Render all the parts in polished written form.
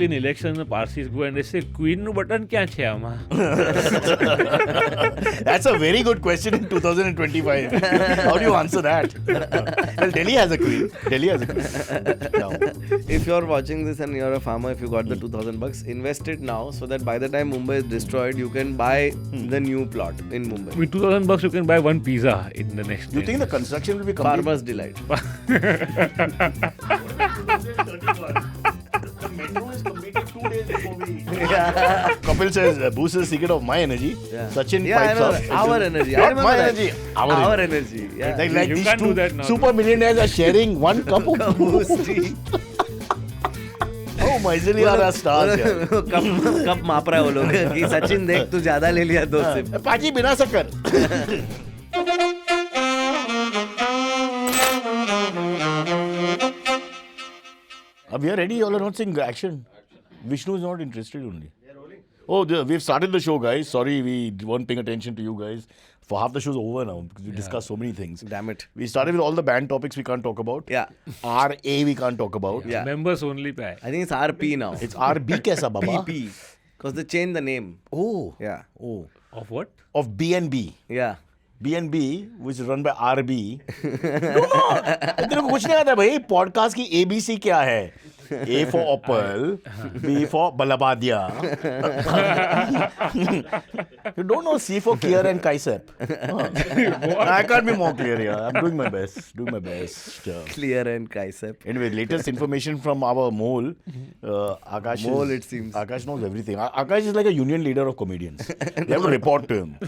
In election, Parsis go and they say, Queen nu button kya છે આમાં? That's a very good question in 2025. How do you answer that? Well, Delhi has a queen. Delhi has a queen. Now, If you're watching this and you're a farmer, if you got the $2,000, invest it now so that by the time Mumbai is destroyed, you can buy the new plot in Mumbai. With $2,000 you can buy one pizza in the next do you think the construction will be complete? Farmer's delight. The metro is completed 2 days before we. Kapil says, boost is the secret of my energy. Yeah. Sachin Yeah, I pipes know up. that. Our energy. I Not remember my that. energy. Our energy. Yeah. Like You these can't two do that now. super millionaires are sharing one cup of Boost tea. Oh, miserly are our stars. यार. Cup माप रहा है वो लोग कि सचिन देख तू ज्यादा ले लिया 2 सिप. पाजी बिना शक्कर. We are ready. All are not saying action. Vishnu is not interested only. Oh, we've started the show, guys. Sorry, we weren't paying attention to you guys. For half the show's over now because we discussed so many things. Damn it. We started with all the banned topics we can't talk about. Yeah. RA we can't talk about. Yeah. Members only पे है. I think it's RP now. It's RB kaisa, Baba? PP. Because they changed the name. Oh. Yeah. Oh. Of what? Of BNB. Yeah. BNB, which is run by RB. No. तेरे को कुछ नहीं आता भाई. Podcast की ABC क्या है? A for Opal, B for Balabadia. You don't know C for Kier and Kaisep. I can't be more clear here. I'm doing my best. Clear and Kaisep. Anyway, latest information from our mole. Akash Mole, is, it seems. Akash knows everything. Akash is like a union leader of comedians. They have to report to him.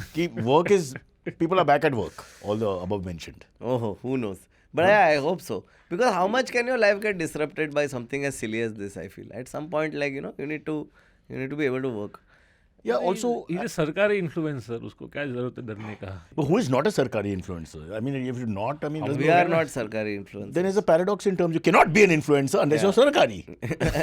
Work is... People are back at work. All the above mentioned. Oh, who knows? But yeah, I hope so. Because how much can your life get disrupted by something as silly as this, I feel. At some point, like, you need to be able to work. Yeah, also... He's a सरकारी influencer. उसको क्या जरूरत है डरने का? But who is not a Sarkari influencer? I mean, if you're not, We are not Sarkari influencers. then there's a paradox in terms you cannot be an influencer unless you're Sarkari.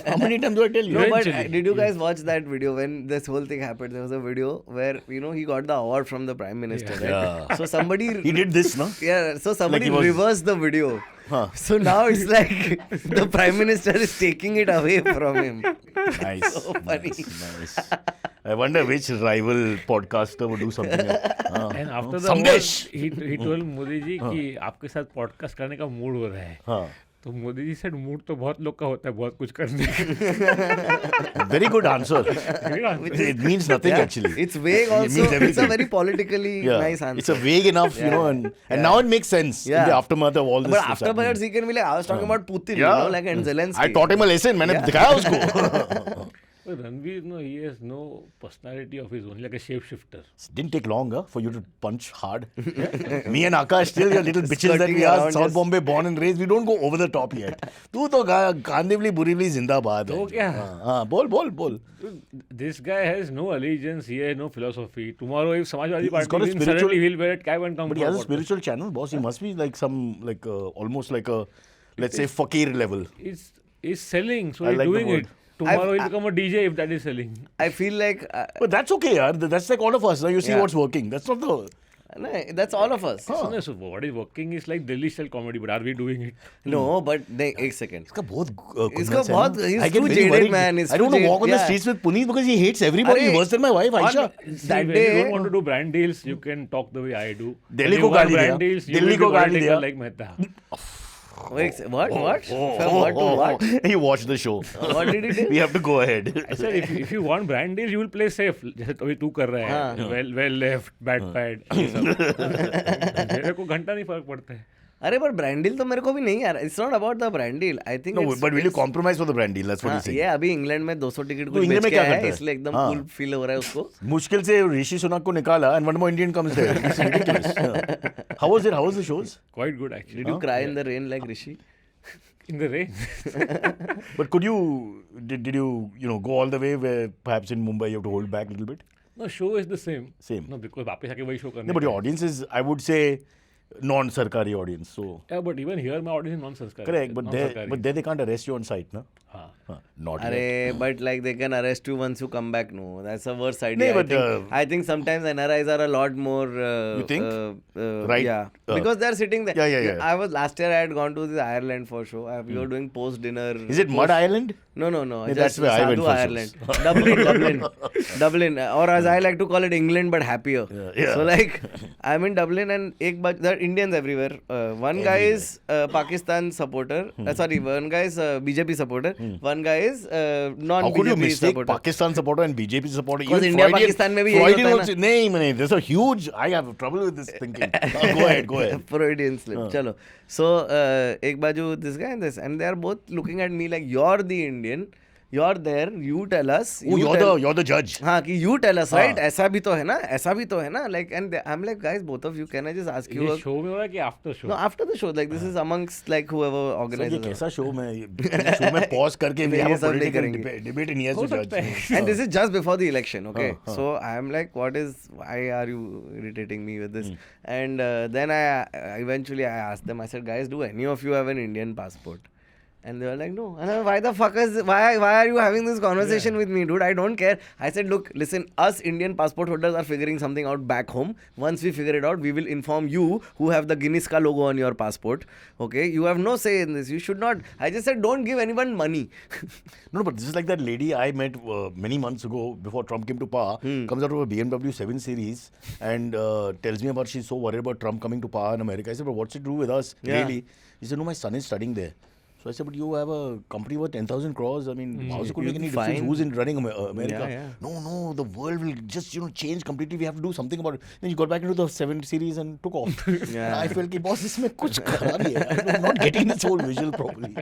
How many times do I tell you? No, but Eventually. did you guys watch that video when this whole thing happened? There was a video where, he got the award from the Prime Minister, right? Yeah. So somebody... He did this, no? Yeah, so somebody he was- reversed the video. Huh. So now it's like the Prime Minister is taking it away from him. Nice. So funny. Nice. I wonder which rival podcaster would do something. And after the Samdesh! award, he told Modi ji कि आपके साथ podcast करने का mood हो रहा है. हाँ. तो मोदी जी said मूड तो बहुत लोग का होता है बहुत कुछ करने का. Very good answer. It means nothing actually. It's vague It also. means It's a everything. very politically nice answer. It's a vague enough, and now it makes sense in the aftermath of all this. But afterwards he can be like, I was talking about Putin, and Zelensky. I taught him a lesson. मैंने दिखाया उसको. Ranveer, he has no personality of his own, like a shapeshifter. Didn't take long for you to punch hard. Me and Akash, still your little bitches that Skirting we are, around South just- Bombay born and raised, we don't go over the top yet. तू तो गांधीवली बुरीवली जिंदाबाद है. तो क्या? हाँ, बोल. This guy has no allegiance, he has no philosophy. Tomorrow, if Samajwadi He's got Party a wins, spiritual- suddenly he'll wear a cap and come But he for has a podcast. spiritual channel, boss. He must be like almost like a, let's say, fakir level. He's selling, so I he's like the doing word. it. Tomorrow he'll become a DJ if that is selling. I feel like But that's okay, yaar. That's like all of us. You see Yeah. what's working. That's not the... no, that's all of us. So what is working is like Delhi style comedy, but are we doing it? No, but एक second. इसका बहुत इसका बहुत- he's I get too very jaded, worried. man. He's I don't too want to walk on the yeah. streets with Puneet because he hates everybody अरे, worse than my wife, Aisha. See, That when day- you don't want to do brand deals, you can talk the way I do. Delhi When को you want गाली brand दिया. deals, you Delhi will को be गाली political दिया. like Mehta. Wait, what? From what? He watched the show. What did he do? We have to go ahead. I said if you want brand deals, you will play safe. जैसे अभी तू कर रहा है. Well left, bad pad. ये सब. मेरे को घंटा नहीं फर्क पड़ता है. अरे पर ब्रांड डील तो मेरे को भी नहीं यार. It's not about the brand deal. I think No, it's, but will you compromise for the brand deal? That's what हाँ, he's saying. ये अभी इंग्लैंड में 200 टिकट कुछ इंग्लैंड बेच में के क्या आया करता है है? इसलिए एकदम हाँ. कूल फील हो रहा है उसको. मुश्किल से ऋषि सुनक को निकाला and one more Indian comes there. It's ridiculous. How was it? How was the shows? Quite good actually. Did you cry in the rain like Rishi? In the rain. But could you did you go all the way where perhaps in Mumbai you have to hold back a little bit? No, show is the same. Same. No, because वापस आके वही show करने. No, but your audience is, I would say, non-sarkari audience. So Yeah, but even here my audience is non-Sanskari. correct, but non-Sarkari. there they can't arrest you on site, no? हाँ. Not yet. Arey, but like they can arrest you once you come back. No, that's a worse idea. No, but, I think sometimes NRIs are a lot more. You think? Right. Yeah, because they're sitting there. Yeah. I was last year. I had gone to the Ireland for show. We were doing post dinner. Is it Mud Island? No. Yeah, that's where I went for Ireland. Dublin, or as I like to call it, England, but happier. Yeah. So like, I'm in Dublin, and there are Indians everywhere. One guy is Pakistan supporter. Sorry, one guy is BJP supporter. One guy is How could you non-BJP mistake supporter. Pakistan supporter and BJP supporter? Because Even India, Freudian- Pakistan में भी यही Freudian होता है also- नहीं, there's a huge. I have trouble with this thinking. Go ahead. Freudian slip. Chalo. So एक बाजू this guy and this, and they are both looking at me like you're the Indian. You're there. You tell us. Oh, you're the judge. हाँ कि you tell us, right? ऐसा भी तो है ना like, and I'm like, guys, both of you, can I just ask you ये show में हो रहा है कि after show? no, after the show, like this is amongst like whoever So ये organizes it. कैसा show में pause करके we have ये a सब नहीं political करेंगे. debate and he has हो to judge. सकता है. And this is just before the election, okay? So I'm like, why are you irritating me with this? And then I eventually asked them, I said, guys, do any of you have an Indian passport? And they were like, no. And I'm like, why are you having this conversation with me, dude? I don't care. I said, look, listen, us Indian passport holders are figuring something out back home. Once we figure it out, we will inform you who have the Guinness ka logo on your passport. Okay? You have no say in this. You should not. I just said, don't give anyone money. No, but this is like that lady I met many months ago before Trump came to power. Comes out of a BMW 7 Series and tells me about she's so worried about Trump coming to power in America. I said, but what's it to do with us? Yeah. Really? He said, no, my son is studying there. So I said, but you have a company worth 10,000 crores. I mean, how's it going to make any difference? Fine. Who's in running America? Yeah. No, the world will just change completely. We have to do something about it. Then you got back into the 7 Series and took off. Yeah. I felt, boss, इसमें कुछ खरा नहीं है. I'm not getting this whole visual properly.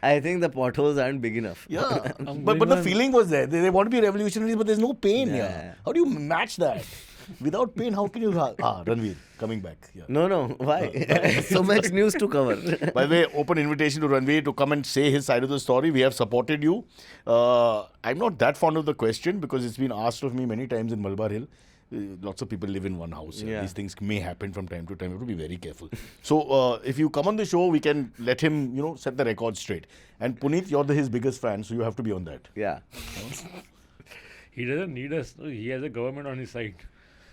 I think the potholes aren't big enough. Yeah, but the feeling was there. They want to be revolutionaries, but there's no pain. Yeah. How do you match that? Without pain, how can you? Ranveer coming back. Yeah. No. Why? So much news to cover. By the way, open invitation to Ranveer to come and say his side of the story. We have supported you. I'm not that fond of the question because it's been asked of me many times in Malabar Hill. Lots of people live in one house. Yeah. These things may happen from time to time. You have to be very careful. So if you come on the show, we can let him, set the record straight. And Puneet, you're his biggest fan, so you have to be on that. Yeah. He doesn't need us. He has a government on his side.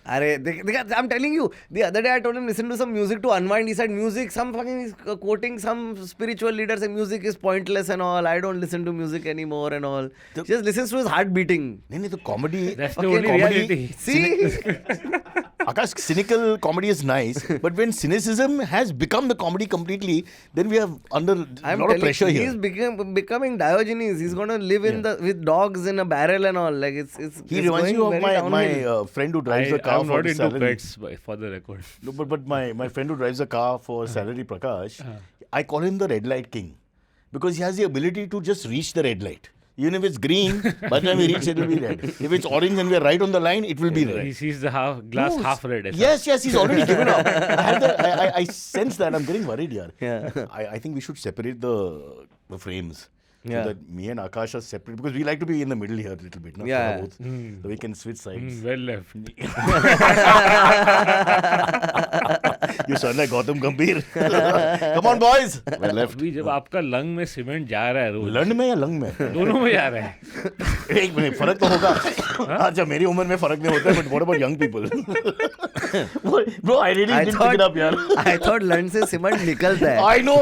I'm telling you, the other day I told him listen to some music to unwind. He said music, some fucking is quoting some spiritual leader saying music is pointless and all. I don't listen to music anymore and all. Just listens to his heart beating. No, the comedy. That's the Okay, only comedy- reality. See? Akash, cynical comedy is nice, but when cynicism has become the comedy completely, then we have under a lot of pressure he's here. becoming Diogenes. He's going to live in with dogs in a barrel and all. Like it's He it's reminds going you of very my downhill. friend who drives the car I'm for not the into salary. pets, for the record. No, but my friend who drives a car for salary, Prakash, I call him the red light king because he has the ability to just reach the red light. Even if it's green, by the time we reach, it will be red. If it's orange and we are right on the line, it will be red. He sees the glass No, half red. Yes, he's already given up. I sense that. I'm getting worried here. Yeah. I think we should separate the frames. Yeah. So that me and Akash are separate because we like to be in the middle here a little bit. No? Yeah. Both. So we can switch sides. Well left. You sound like Gautam Gambhir. Come on, boys. Well left. अभी जब आपका lung में cement जा रहा है रोज लंड में या lung में? दोनों में जा रहा है. एक मिनट फर्क तो होगा. अच्छा मेरी उम्र में फर्क नहीं होता है, but what about young people? Bro, I really didn't pick it up, यार. I thought लंड से सीमेंट निकलता है. I know.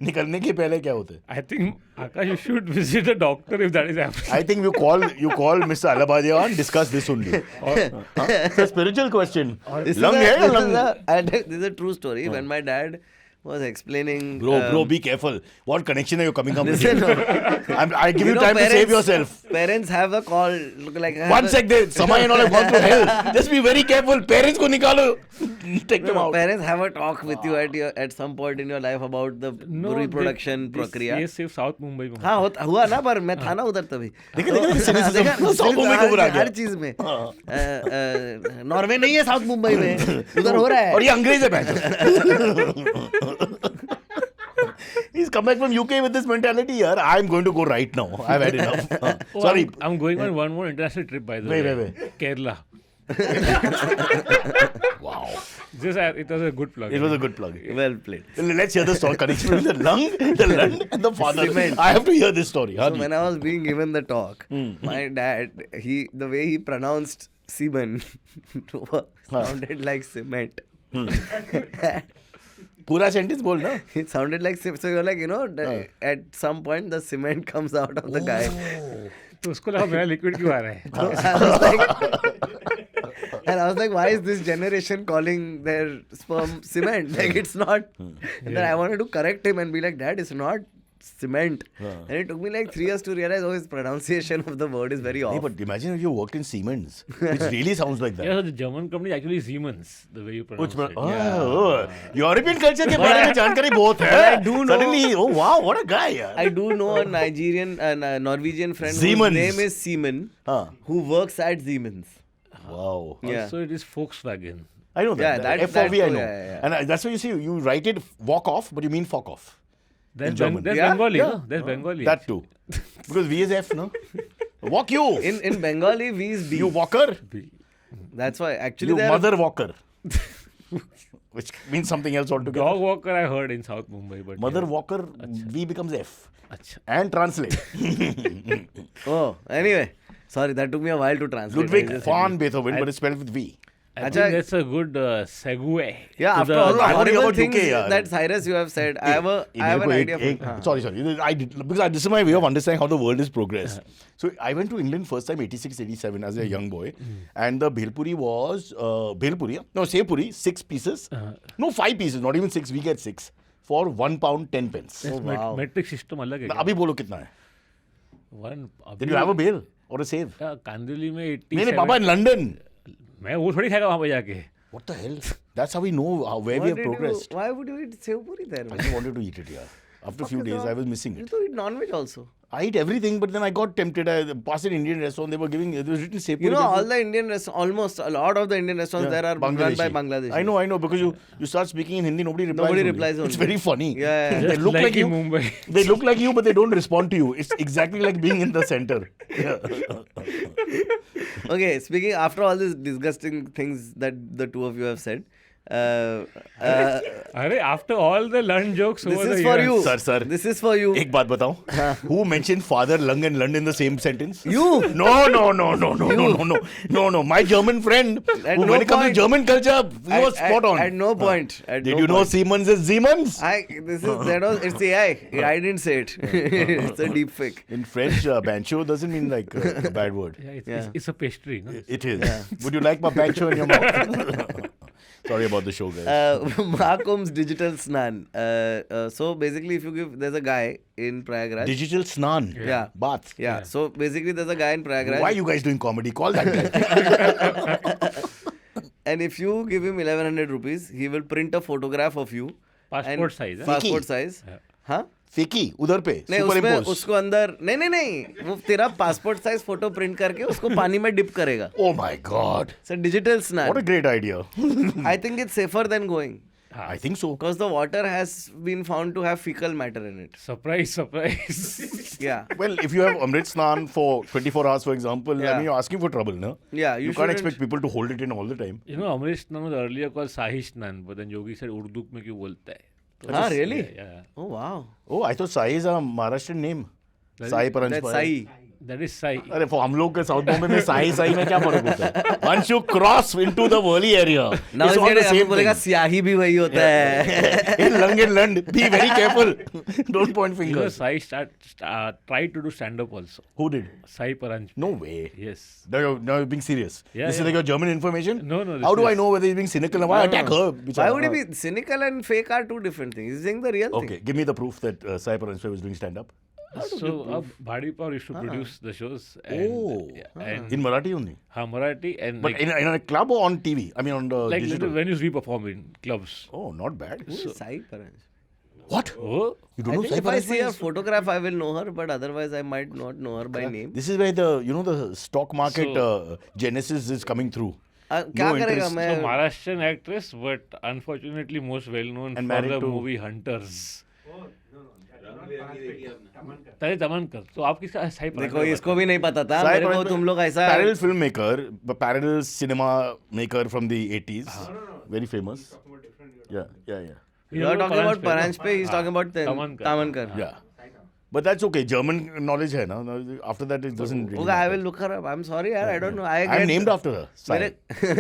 निकलने के पहले क्या होता है? I think Akash, you should visit a doctor if that is happening. I think you call Mr. Alabadia and discuss this only. It's a spiritual question. Lung है या lung? This is a true story. When my dad was explaining. Bro, be careful. What connection are you coming up with? Listen, I give you time to save yourself. Parents have a call. Look like One sec, Samay and all have gone to hell. Just be very careful. Parents ko nikalo. Take them out. Parents have a talk with you at some point in your life about the reproduction प्रक्रिया. ये सिर्फ south Mumbai में. हाँ हुआ ना, पर मैं था ना उधर तभी. देखा साउथ मुंबई को बुरा गया. हर चीज में. नॉर्वे नहीं है साउथ मुंबई में. उधर हो रहा है. और ये अंग्रेज है बैठे. He's come back from UK with this mentality here. I'm going to go right now. I've had enough. Oh, Sorry. I'm going on one more international trip by the way. Wait. Kerala. Wow. It was a good plug. It was a good plug. Well played. Let's hear the story. Connection between the lung, and the father. Cement. I have to hear this story. So when I was being given the talk, my dad, the way he pronounced semen sounded like cement. Pura sentence bol na. It sounded like cement. So you're like, at some point the cement comes out of the guy. तो उसको लगा मेरा liquid क्यों आ रहा है? And I was like, why is this generation calling their sperm cement? Like, it's not. And then I wanted to correct him and be like, Dad, it's not cement. And it took me like 3 years to realize, his pronunciation of the word is very off. Hey, but imagine if you worked in Siemens, which really sounds like that. Yeah, so the German company is actually Siemens, the way you pronounce it. European culture के बारे में जानकारी बहुत है. I do know. Suddenly, oh wow, what a guy. यार. I do know a Nigerian, Norwegian friend Siemens. whose name is Seaman, who works at Siemens. Wow. Yeah. Also, it is Volkswagen. I know that. Yeah, FOV I know. yeah. And that's why you see, you write it walk off, but you mean fuck off. There's, German. there's Yeah? Bengali, Yeah. no? There's Bengali. That too. Because V is F, no? Walk you. In Bengali, V is B. You walker. That's why actually You they are- mother walker. Which means something else altogether. Dog walker I heard in South Mumbai, but Mother yeah. walker, V becomes F. Achha. And translate. Oh, anyway. Sorry, that took me a while to translate. Ludwig von Beethoven, but it's spelled with V. I Achha. think that's a good segue. Yeah, to after the- all the I'm worried horrible about things UK, yaar. that Cyrus you have said, I have an idea. Sorry. Because this is my way of understanding how the world is progressed. So I went to England first time 86, 87 as a young boy. And the Bhelpuri was, Sev Puri, 6 pieces. No, 5 pieces, not even 6, we get 6. For £1 10 pence. Oh, wow. metric system अलग है क्या? अभी बोलो कितना है? One. Did you have a bail or a save? Kandivali में 87. नहीं पापा in London. मैं वो थोड़ी खाएगा वहाँ पे जाके. What the hell? That's how we know where we have progressed. Why would you eat Sev Puri there? I just wanted to eat it, yeah. After a few days, I was missing You it. to eat non-veg also. I ate everything, but then I got tempted. I passed an Indian restaurant. They were giving, it was written Sev You Puri. know, all the Indian restaurants, almost a lot of the Indian restaurants there are run by Bangladesh. I know, because you start speaking in Hindi, nobody replies. Nobody only. replies It's only. very funny. Yeah. They Just look like you. in Mumbai. They look like you, but they don't respond to you. It's exactly like being in the center. Yeah. Okay, speaking after all these disgusting things that the two of you have said, अरे after all the Lund jokes this over the is for years. you. Sir. This is for you. एक बात बताऊं? Who mentioned father, lung and Lund in the same sentence? You. No. My German friend, At who no when it comes to point- German culture, he was spot on. At no point. At Did no you know point. Siemens is Siemens? It's AI. I didn't say it. It's a deep fake. In French, bancho doesn't mean like a bad word. Yeah, it's a pastry, no? It is. Would you like my bancho in your mouth? Sorry about the show, guys. Mahakumb's digital snan. So basically, if you give, there's a guy in Prayagraj. Digital snan. Yeah. Bath. Yeah. So basically, there's a guy in Prayagraj. Why are you guys doing comedy? Call that guy. And if you give him 1100 rupees, he will print a photograph of you. Passport and- size, eh? Passport size. Yeah. हाँ? Fiki, उधर पे. नहीं उसमें Superimpose. उसको अंदर नहीं वो तेरा पासपोर्ट साइज फोटो प्रिंट करके उसको पानी में डिप करेगा. Oh my God. So digital What a snan. great idea. I think it's safer than going I think so. because the water has been found to have fecal matter in it. Surprise. Yeah. Well, if you have Amrit Snan for 24 hours, for example, I Yeah. mean, you're asking for trouble, no? Yeah, You can't shouldn't- expect people to hold it in all the time. You know, Amrish Nan was earlier called Sahish Nan, but then Yogi said Urdu में क्यों बोलता है? तो हाँ, really? Yeah. Oh wow. Oh, I thought Sai is a Maharashtrian name. Sai That's Paranjpal. Sai. That is Sai. अरे for हम लोग के साउथ बॉम्बे में साई में क्या फर्क होता है? Once you cross into the Worli area, Now it's he's all the getting same बोलेगा thing. स्याही भी वही होता है. In Lung and Lund, be very careful. Don't point You know, fingers. Sai tried to do stand-up also. Who did? Sai Paranj. No way. Yes. Now you're being serious. Yeah, This is yeah. like your German information? No, this How do I is- know whether he's being cynical? Why attack her? Why would he be cynical and fake are two different things? He's saying the real Okay, thing. give me the proof that Sai Paranjpal was doing stand-up. So, Bhadi Paur used to produce the shows. And, Oh. and In Marathi only. Marathi and But like, in a club or on TV? I mean on the like digital? little venues we perform in clubs. Oh, not bad. Who is Sai Paranj? What? Oh, You I don't know think Sai if I Paranjpal see her is- photograph, I will know her, but otherwise I might not know her by name. This is where the stock market So- genesis is coming through. क्या No करेगा interest. मैं? so Maharashtrian actress, but unfortunately most well known And for married the to- movie Hunters. तरे तमनकर तो आप किसका साई देखो इसको भी नहीं पता था मेरे को तुम लोग ऐसा parallel filmmaker, parallel cinema maker from the 80s, very famous. Yeah. You are talking about Paranjpe, he's talking about Tamankar. Yeah. But that's okay. German knowledge है ना. After that it doesn't really Okay, I matter. will look her up. I'm sorry यार, I don't know. I'm named after her. मेरे Sai.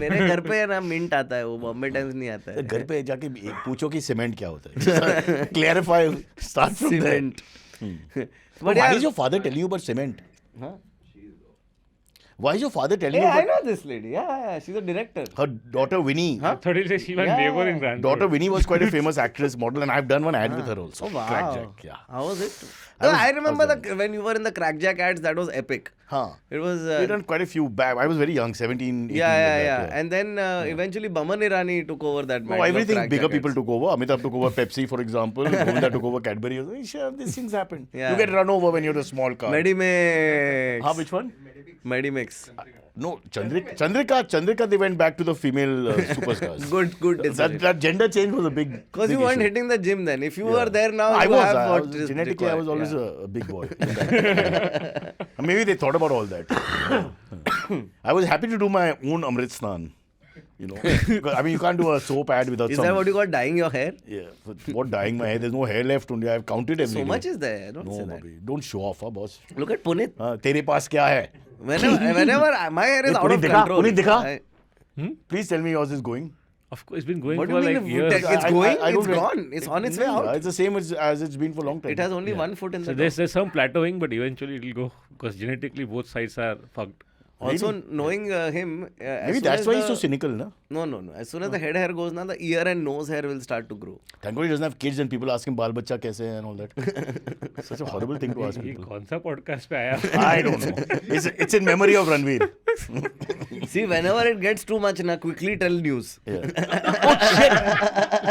मेरे घर पे है ना mint आता है, वो बॉम्बे टाइम्स नहीं आता है. घर पे जाके पूछो कि सीमेंट क्या होता है. Clarify. Start from there. Cement. But why is your father telling you about cement? Huh? Why is your father telling Hey, you I about know this lady. Yeah, she's a director. her daughter Winnie? Huh? Third से she went labor in Grand Daughter Winnie was quite a famous actress, model, and I've done one ad with her also. Oh wow. Crackjack, yeah. How was it? I remember when you were in the Crackjack ads, that was epic. Huh. It was. We done quite a few back. I was very young, 17, 18. Yeah. like that, And then eventually Baman Irani took over that. No, everything bigger people took over. Amitabh took over Pepsi, for example. Govinda took over Cadbury. Sure, these things happen. Yeah. You get run over when you're a small car. Medimix. Which one? Medimix. No, Chandrika, they went back to the female superstars. Good decision. That gender change was a big. Because you weren't hitting the gym then. If you were there now, I you was. have I what was is genetically, I was required. always a big boy. Maybe they thought about all that. I was happy to do my own Amrit Snan. You know, because, I mean, you can't do a soap ad without Is some. that what you call dyeing your hair? Yeah, but what dyeing my hair? There's no hair left only. I've counted every So day. much is there. Don't say No, that. baby. Don't show off, boss. Look at Punit. तेरे पास क्या है? Whenever my hair is out of control. Punit दिखा? I- Please tell me yours is going. Of course, it's been going What do for you like mean? years. It's I going. don't It's really- gone. It's on its way Yeah, out. it's the same as it's been for a long time. It has only one foot in So the there's some plateauing, but eventually it'll go because genetically both sides are fucked. Also, knowing him, as Maybe soon that's as why he's the- so cynical, na? No. As soon as the head hair goes, now the ear and nose hair will start to grow. Thank God he doesn't have kids and people ask him बाल बच्चा कैसे है and all that. Such a horrible thing to ask ये people. कौन सा podcast पे आया? I don't know. It's in memory of Ranveer. See, whenever it gets too much, na quickly tell news. Yeah.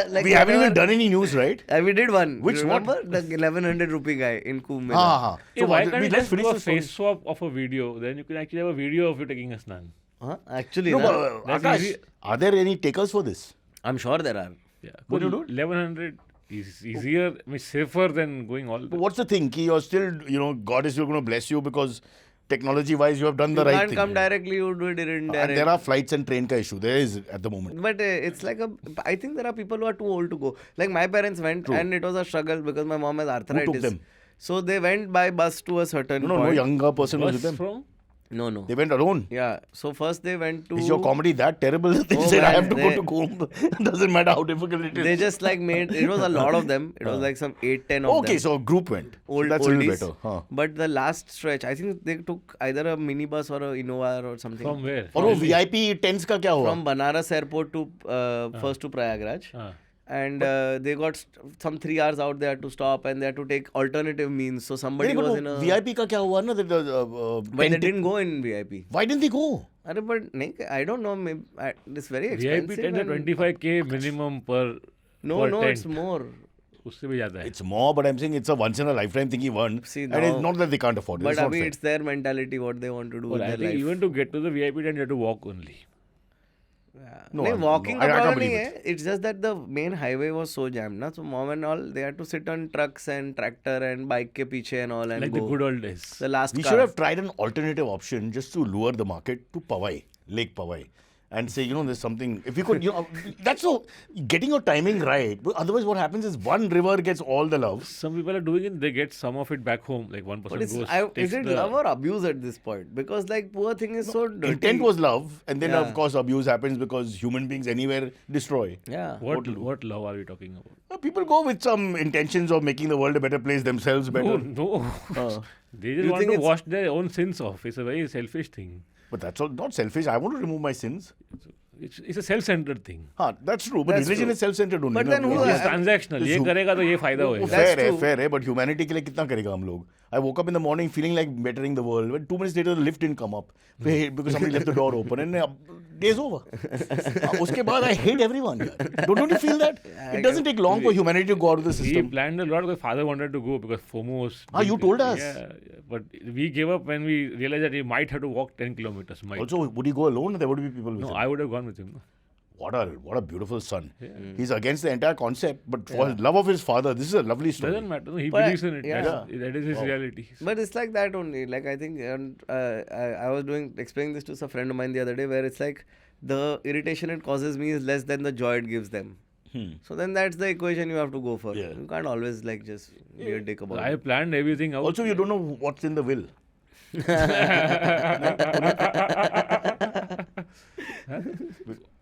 Like We haven't even whenever- done any news, right? We did one. Which one? Remember the 1100 rupee guy in Kumbh Mela? हाँ. Hey, why can't you let's just finish do a this story. face swap of a video? Then you can actually have a video of you taking a snan. Huh? Actually, No, na, but That's Akash, easy. are there any takers for this? I'm sure there are. Yeah. What do you do? 1100 is easier, I mean, safer than going all. But what's the thing? Ki you're still, God is still going to bless you because technology-wise you have done the You right can't thing. come directly, you do it And indirect. there are flights and train ka issue. There is at the moment. But it's like I think there are people who are too old to go. Like my parents went and it was a struggle because my mom has arthritis. them? So they went by bus to a certain No, point. younger person was with Bus them. from? No. They went alone. Yeah. So first they went to. Is your comedy that terrible? They Oh, said, I man, have to go they- to Kumbh. Doesn't matter how difficult it is. They just like made. It was a lot of them. It was like some 8-10 of Okay, them. so a group went. Old, so that's a oldies. little better. Huh. But the last stretch, I think they took either a minibus or a Innova or something. From where? और वो VIP tents का क्या हुआ? From Banaras airport to first to Prayagraj. Ah. And they got some 3 hours out there to stop and they had to take alternative means. So somebody नहीं, but was वो in a. VIP का क्या हुआ ना? But they didn't go in VIP. Why didn't they go? Arre, but nahin, I don't know. Maybe, it's very expensive. VIP tent है and- 25K minimum per No, per tent. it's more. उससे भी ज़्यादा है. It's more, but I'm saying it's a once in a lifetime thing he won. See, and it's now- not that they can't afford it. But It's not Abhi, fair. it's their mentality, what they want to do Well, with I their think life. even to get to the VIP tent, you have to walk only. No, नहीं, walking I का can't problem believe नहीं है. It's just that the main highway was so jammed, na. So mom and all, they had to sit on trucks and tractor and bike के पीछे and all and Like go. the good old days. The last We car. should have tried an alternative option just to lure the market to Powai, Lake Powai. And say, there's something. If you could, that's so getting your timing right. But otherwise, what happens is one river gets all the love. Some people are doing it, they get some of it back home. Like one person But goes. is takes it the- love or abuse at this point? Because like poor thing is so dirty. Intent was love, and then Yeah. of course abuse happens because human beings anywhere destroy. Yeah. What love are we talking about? People go with some intentions of making the world a better place themselves better. No. They just You want think to it's- wash their own sins off. It's a very selfish thing. But that's all not selfish. I want to remove my sins. It's a self-centered thing. That's true. But That's religion true. is self-centered only. But na? then who It's are- transactional. ये करेगा तो ये फायदा वो होएगा. That's fair है, true. fair है, but humanity के लिए कितना करेगा हम लोग? I woke up in the morning feeling like bettering the world. But 2 minutes later, the lift didn't come up because somebody left the door open, and day's over. उसके बाद I hate everyone. यार. Don't you feel that? It doesn't take long for humanity to go out of the He system. planned a lot because father wanted to go because FOMO was. You told us. Yeah, but we gave up when we realized that he might have to walk 10 kilometers. Might. Also, would he go alone? Or there would be people with No, him. I would have gone with him. what a beautiful son. He's against the entire concept, but for his love of his father, this is a lovely story. Doesn't matter. He But- believes in it. yeah. That is his reality. But it's like that only. Like I think I was explaining this to a friend of mine the other day, where it's like the irritation it causes me is less than the joy it gives them. So then that's the equation you have to go for. Yeah. You can't always like just be a dick about I it. planned everything out. Also, you don't know what's in the will.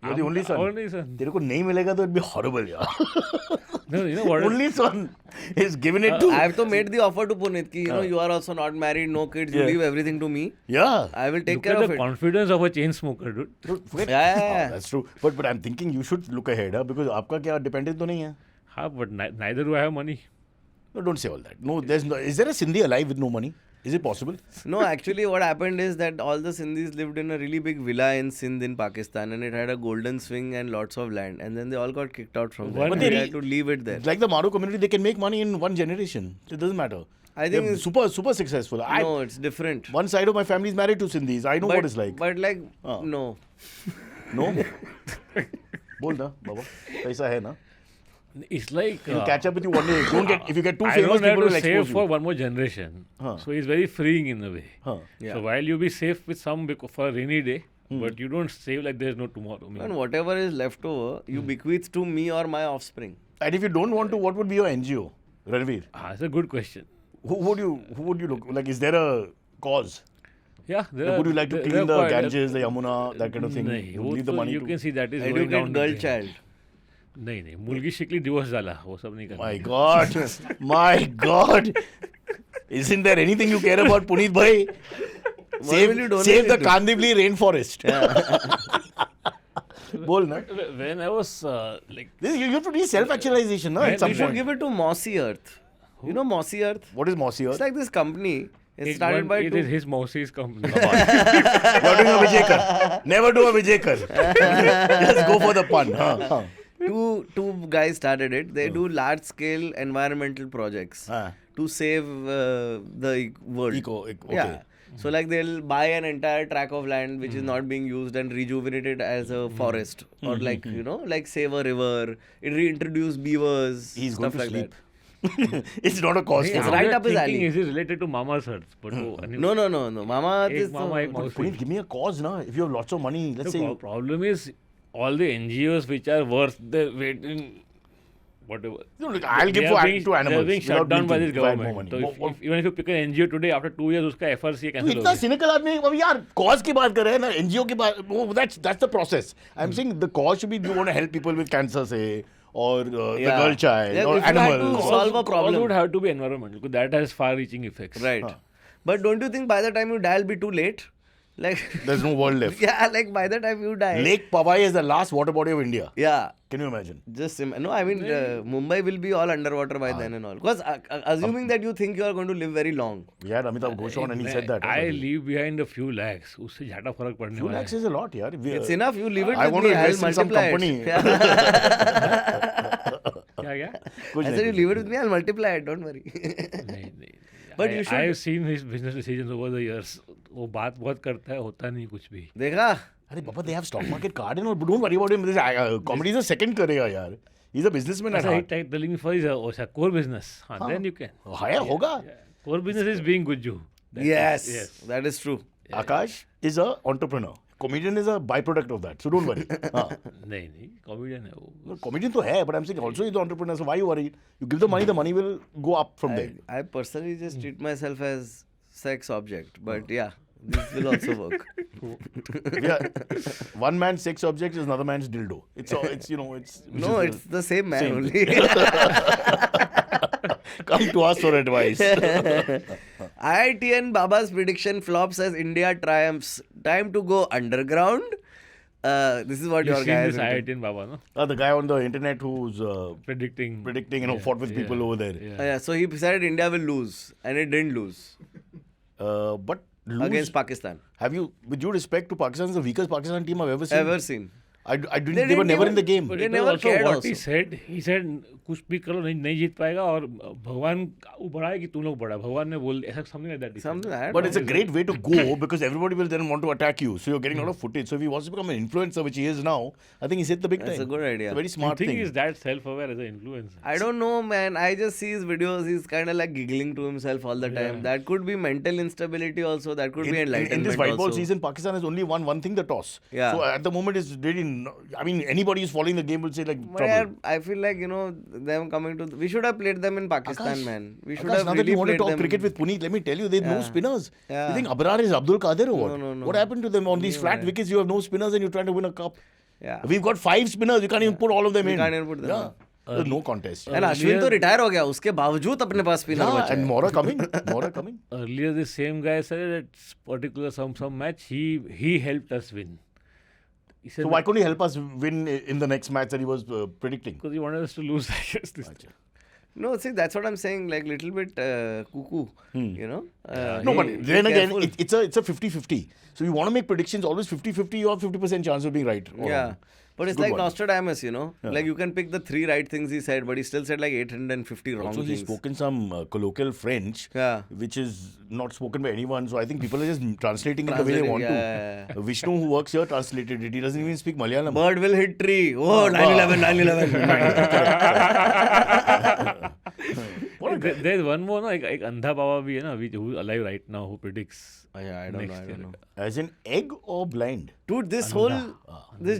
You're the only son. Only son. तेरे को नहीं मिलेगा तो it'd be horrible, yeah. No, you know what? Only son is given it to. I have to made the offer to Punit ki you are also not married, no kids, you Yeah. leave everything to me. Yeah. I will take Look care at of the it. confidence of a chain smoker, dude. Forget- Yeah. That's true. But I'm thinking you should look ahead, because आपका क्या dependent तो नहीं है. हाँ, but neither do I have money. No, don't say all that. No, there's no. Is there a Sindhi alive with no money? Is it possible? No, actually, what happened is that all the Sindhis lived in a really big villa in Sindh in Pakistan, and it had a golden swing and lots of land. And then they all got kicked out from there. But They they had to leave it there. Like the Maro community, they can make money in one generation. It doesn't matter. I think They're it's- super successful. No, it's different. One side of my family is married to Sindhis. I know what it's like. But like, Oh. no. No? बोल ना बाबा कैसा है ना? It's like He'll catch up with you one day. Don't get if you get too I famous, don't have people to will save expose for you. one more generation. Huh. So it's very freeing in a way. Huh. Yeah. So while you be safe with some for a rainy day, but you don't save like there's no tomorrow. And whatever is left over, you bequeath to me or my offspring. And if you don't want to, what would be your NGO, Ranveer? That's a good question. Who would you look like? Is there a cause? Yeah, Like, would you like to clean the Ganges, the Yamuna, that kind of thing? नहीं, You वो leave the तो money you to. can see that is going down Educate the girl drain. child. नहीं मुलगी शिकली divorce झाला वो सब नहीं करना. My God, my God! Isn't there anything you care about, Puneet bhai? will you donate Save the it to? Kandivali rainforest. बोल ना. When I was like You have to do self-actualization, no? At some You should point. give it to Mossy Earth. You know Mossy Earth? What is Mossy Earth? It's like this company. It's started by it two. is his Mausi's company. You're doing a Vijay. Never do a Vijay. Just go for the pun. Huh. Two guys started it. They do large scale environmental projects to save the world. Okay. Yeah. So like they'll buy an entire tract of land which is not being used and rejuvenate it as a forest, or like like save a river, reintroduce beavers, He's going stuff to like sleep. It's not a cause. Hey, It's I'm right just up his thinking, alley. Is it related to Mama's Earth? But that. No. Mama Ek is Mama, ek Mausi. Puneet, give me a cause, na. If you have lots of money, let's The say. problem is all the NGOs which are worth the weight in whatever. No, look, I'll They give are to being- to animals. They are being shut without down by blinking, this if I had more government. money. So even if you pick an NGO today, after 2 years, उसका FRC तू cancel हो इतना गया. cynical आदमी अब यार cause की बात कर रहे हैं ना NGO की बात वो that's the process. I'm saying the cause should be you want to help people with cancer say or the Yeah. girl child Yeah, or if you had to animals. solve a Cause problem. would have to be environmental because that has far-reaching effects. Right. But don't you think by the time you die, it'll be too late? Like, There's no world left. yeah, like by the time you die. Lake Powai is the last water body of India. Yeah. Can you imagine? Just no, I mean Mumbai will be all underwater by then and all. Because assuming that you think you are going to live very long. We had Amitabh Ghosh on and he said that. I leave behind a few lakhs. उससे ज़्यादा फर्क पड़ने Few वाला lakhs है. is a lot, yaar. It's enough. You leave it I with want me. to I'll invest in some multiply company. it. Yeah. क्या? कुछ I नहीं, said you कुछ leave it नहीं. with me. I'll multiply it. Don't worry. नहीं. But you I should- have seen his business decisions over the years. वो बात बहुत करता है, होता नहीं कुछ भी. देखा? अरे पापा they have stock market card and all, but don't worry about him. This comedy is a second करेगा यार. He's a businessman at ऐसा heart. he telling me for his core business. Then you can. है होगा. Core business is being Gujju. Yes. That is true. Akash is a entrepreneur. Comedian is a byproduct of that. So don't worry. हाँ. नहीं, comedian है वो. No, comedian तो है, but I'm saying also he's an entrepreneur. So why you worried? You give the money will go up from there. I personally just treat myself as sex object. But yeah, this will also work. Yeah. One man's sex object is another man's dildo. It's No, it's the same man same. only. Come to us for advice. IITN Baba's prediction flops as India triumphs. Time to go underground. This is what You your seen guy this is into. IITN Baba, no? The guy on the internet who's Predicting. fought with people over there. Yeah, so he said India will lose, and it didn't lose But lose. against Pakistan. Have you, with due respect to Pakistan, is the weakest Pakistan team I've ever seen. Ever seen? They were never in the game. But They it was never also cared what he also. said. He said कुछ भी करो नहीं जीत पाएगा और भगवान वो बड़ा है कि तुम लोग बड़ा भगवान ने बोल ऐसा something like that. he said. Something like that. But it's a great way to go because everybody will then want to attack you. So you're getting a lot of footage. So if he wants to become an influencer, which he is now, I think he's hit the big That's time. a good idea. It's a very You smart think thing. he's that self-aware as an influencer? I don't know, man. I just see his videos. He's kind of like giggling to himself all the time. Yeah. That could be mental instability also. That could be In enlightenment this white ball also. season, Pakistan has only won one thing, the toss. Yeah. So at the moment, it's really. I mean, anybody who's following the game will say like But trouble. yeah, I feel like them coming to. We should have played them in Pakistan, Akash, man. We should Akash, have now that really you want to played talk them. cricket with Puneet, let me tell you, they have no Yeah. spinners. Yeah. You think Abrar is Abdul Qadir or what? No. What happened to them on these flat wickets? You have no spinners and you're trying to win a cup. Yeah. We've got 5 spinners. You can't even put all of them We in. can't even put them, Yeah. There's no contest. And Ashwin तो retire हो गया उसके बावजूद अपने पास spinner Yeah, बचा and है. more are coming. More are coming. Earlier, the same guy said that particular some match he helped us win. He said So why couldn't he help us win in the next match that he was predicting? because he wanted us to lose. I guess this. No, see, that's what I'm saying. Like little bit cuckoo, No, Hey, but be then again, careful. it's a 50-50. So you want to make predictions always 50-50. You have 50% chance of being right. or Yeah. wrong. But it's Good like one. Nostradamus, Like you can pick the 3 right things he said, but he still said like 850 wrong Also, he's things. spoken some colloquial French, Yeah. which is not spoken by anyone. So I think people are just translating it the way they want yeah. to. Vishnu, who works here, translated it. He doesn't even speak Malayalam. Bird will hit tree. Oh, 9/11, 9/11. There's one more, like Andha Baba bhi hai na, who's alive right now, who predicts. I don't know. As in egg or blind? Dude, this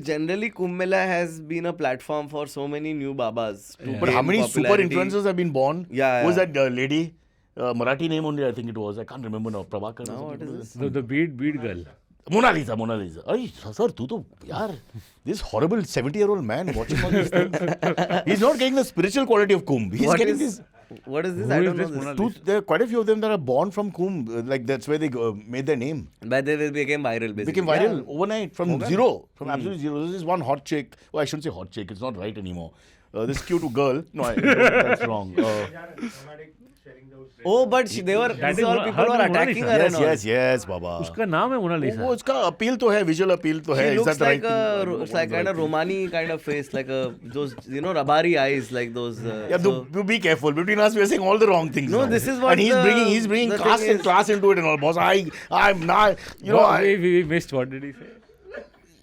generally Kumbh Mela has been a platform for so many new babas. to But how gain many super popularity. influencers have been born? Yeah, Who was yeah. that lady? Marathi name only, I think it was. I can't remember now. Prabhakar. or No, what something. is this? The bead girl. Mona Lisa. Ay, sir, tu to, yaar, this horrible 70-year-old man watching all these things. He's not getting the spiritual quality of Kumbh. He's What getting is this. What is this? Who I is don't know this this. Mona Two, there are quite a few of them that are born from Kumbh. Like that's where they made their name. But they became viral, basically. Became viral overnight from zero, from absolute zero. This is one hot chick. Oh, I shouldn't say hot chick. It's not right anymore. This cute girl. No, that's wrong. Oh, but they were. That These is all Mona- people her were name Mona attacking Lisa. her yes, and all. yes, Baba. उसका नाम है Mona Lisa. वो उसका appeal तो है, visual appeal तो है. She Is looks that the like right thing? it's like kind of Romani kind of face, like those rabari eyes, like those. Yeah, do be careful. Between us, we are saying all the wrong things. No, now. this is what and he's the bringing thing caste and is. class into it and all. Boss, I'm not. we missed. What did he say?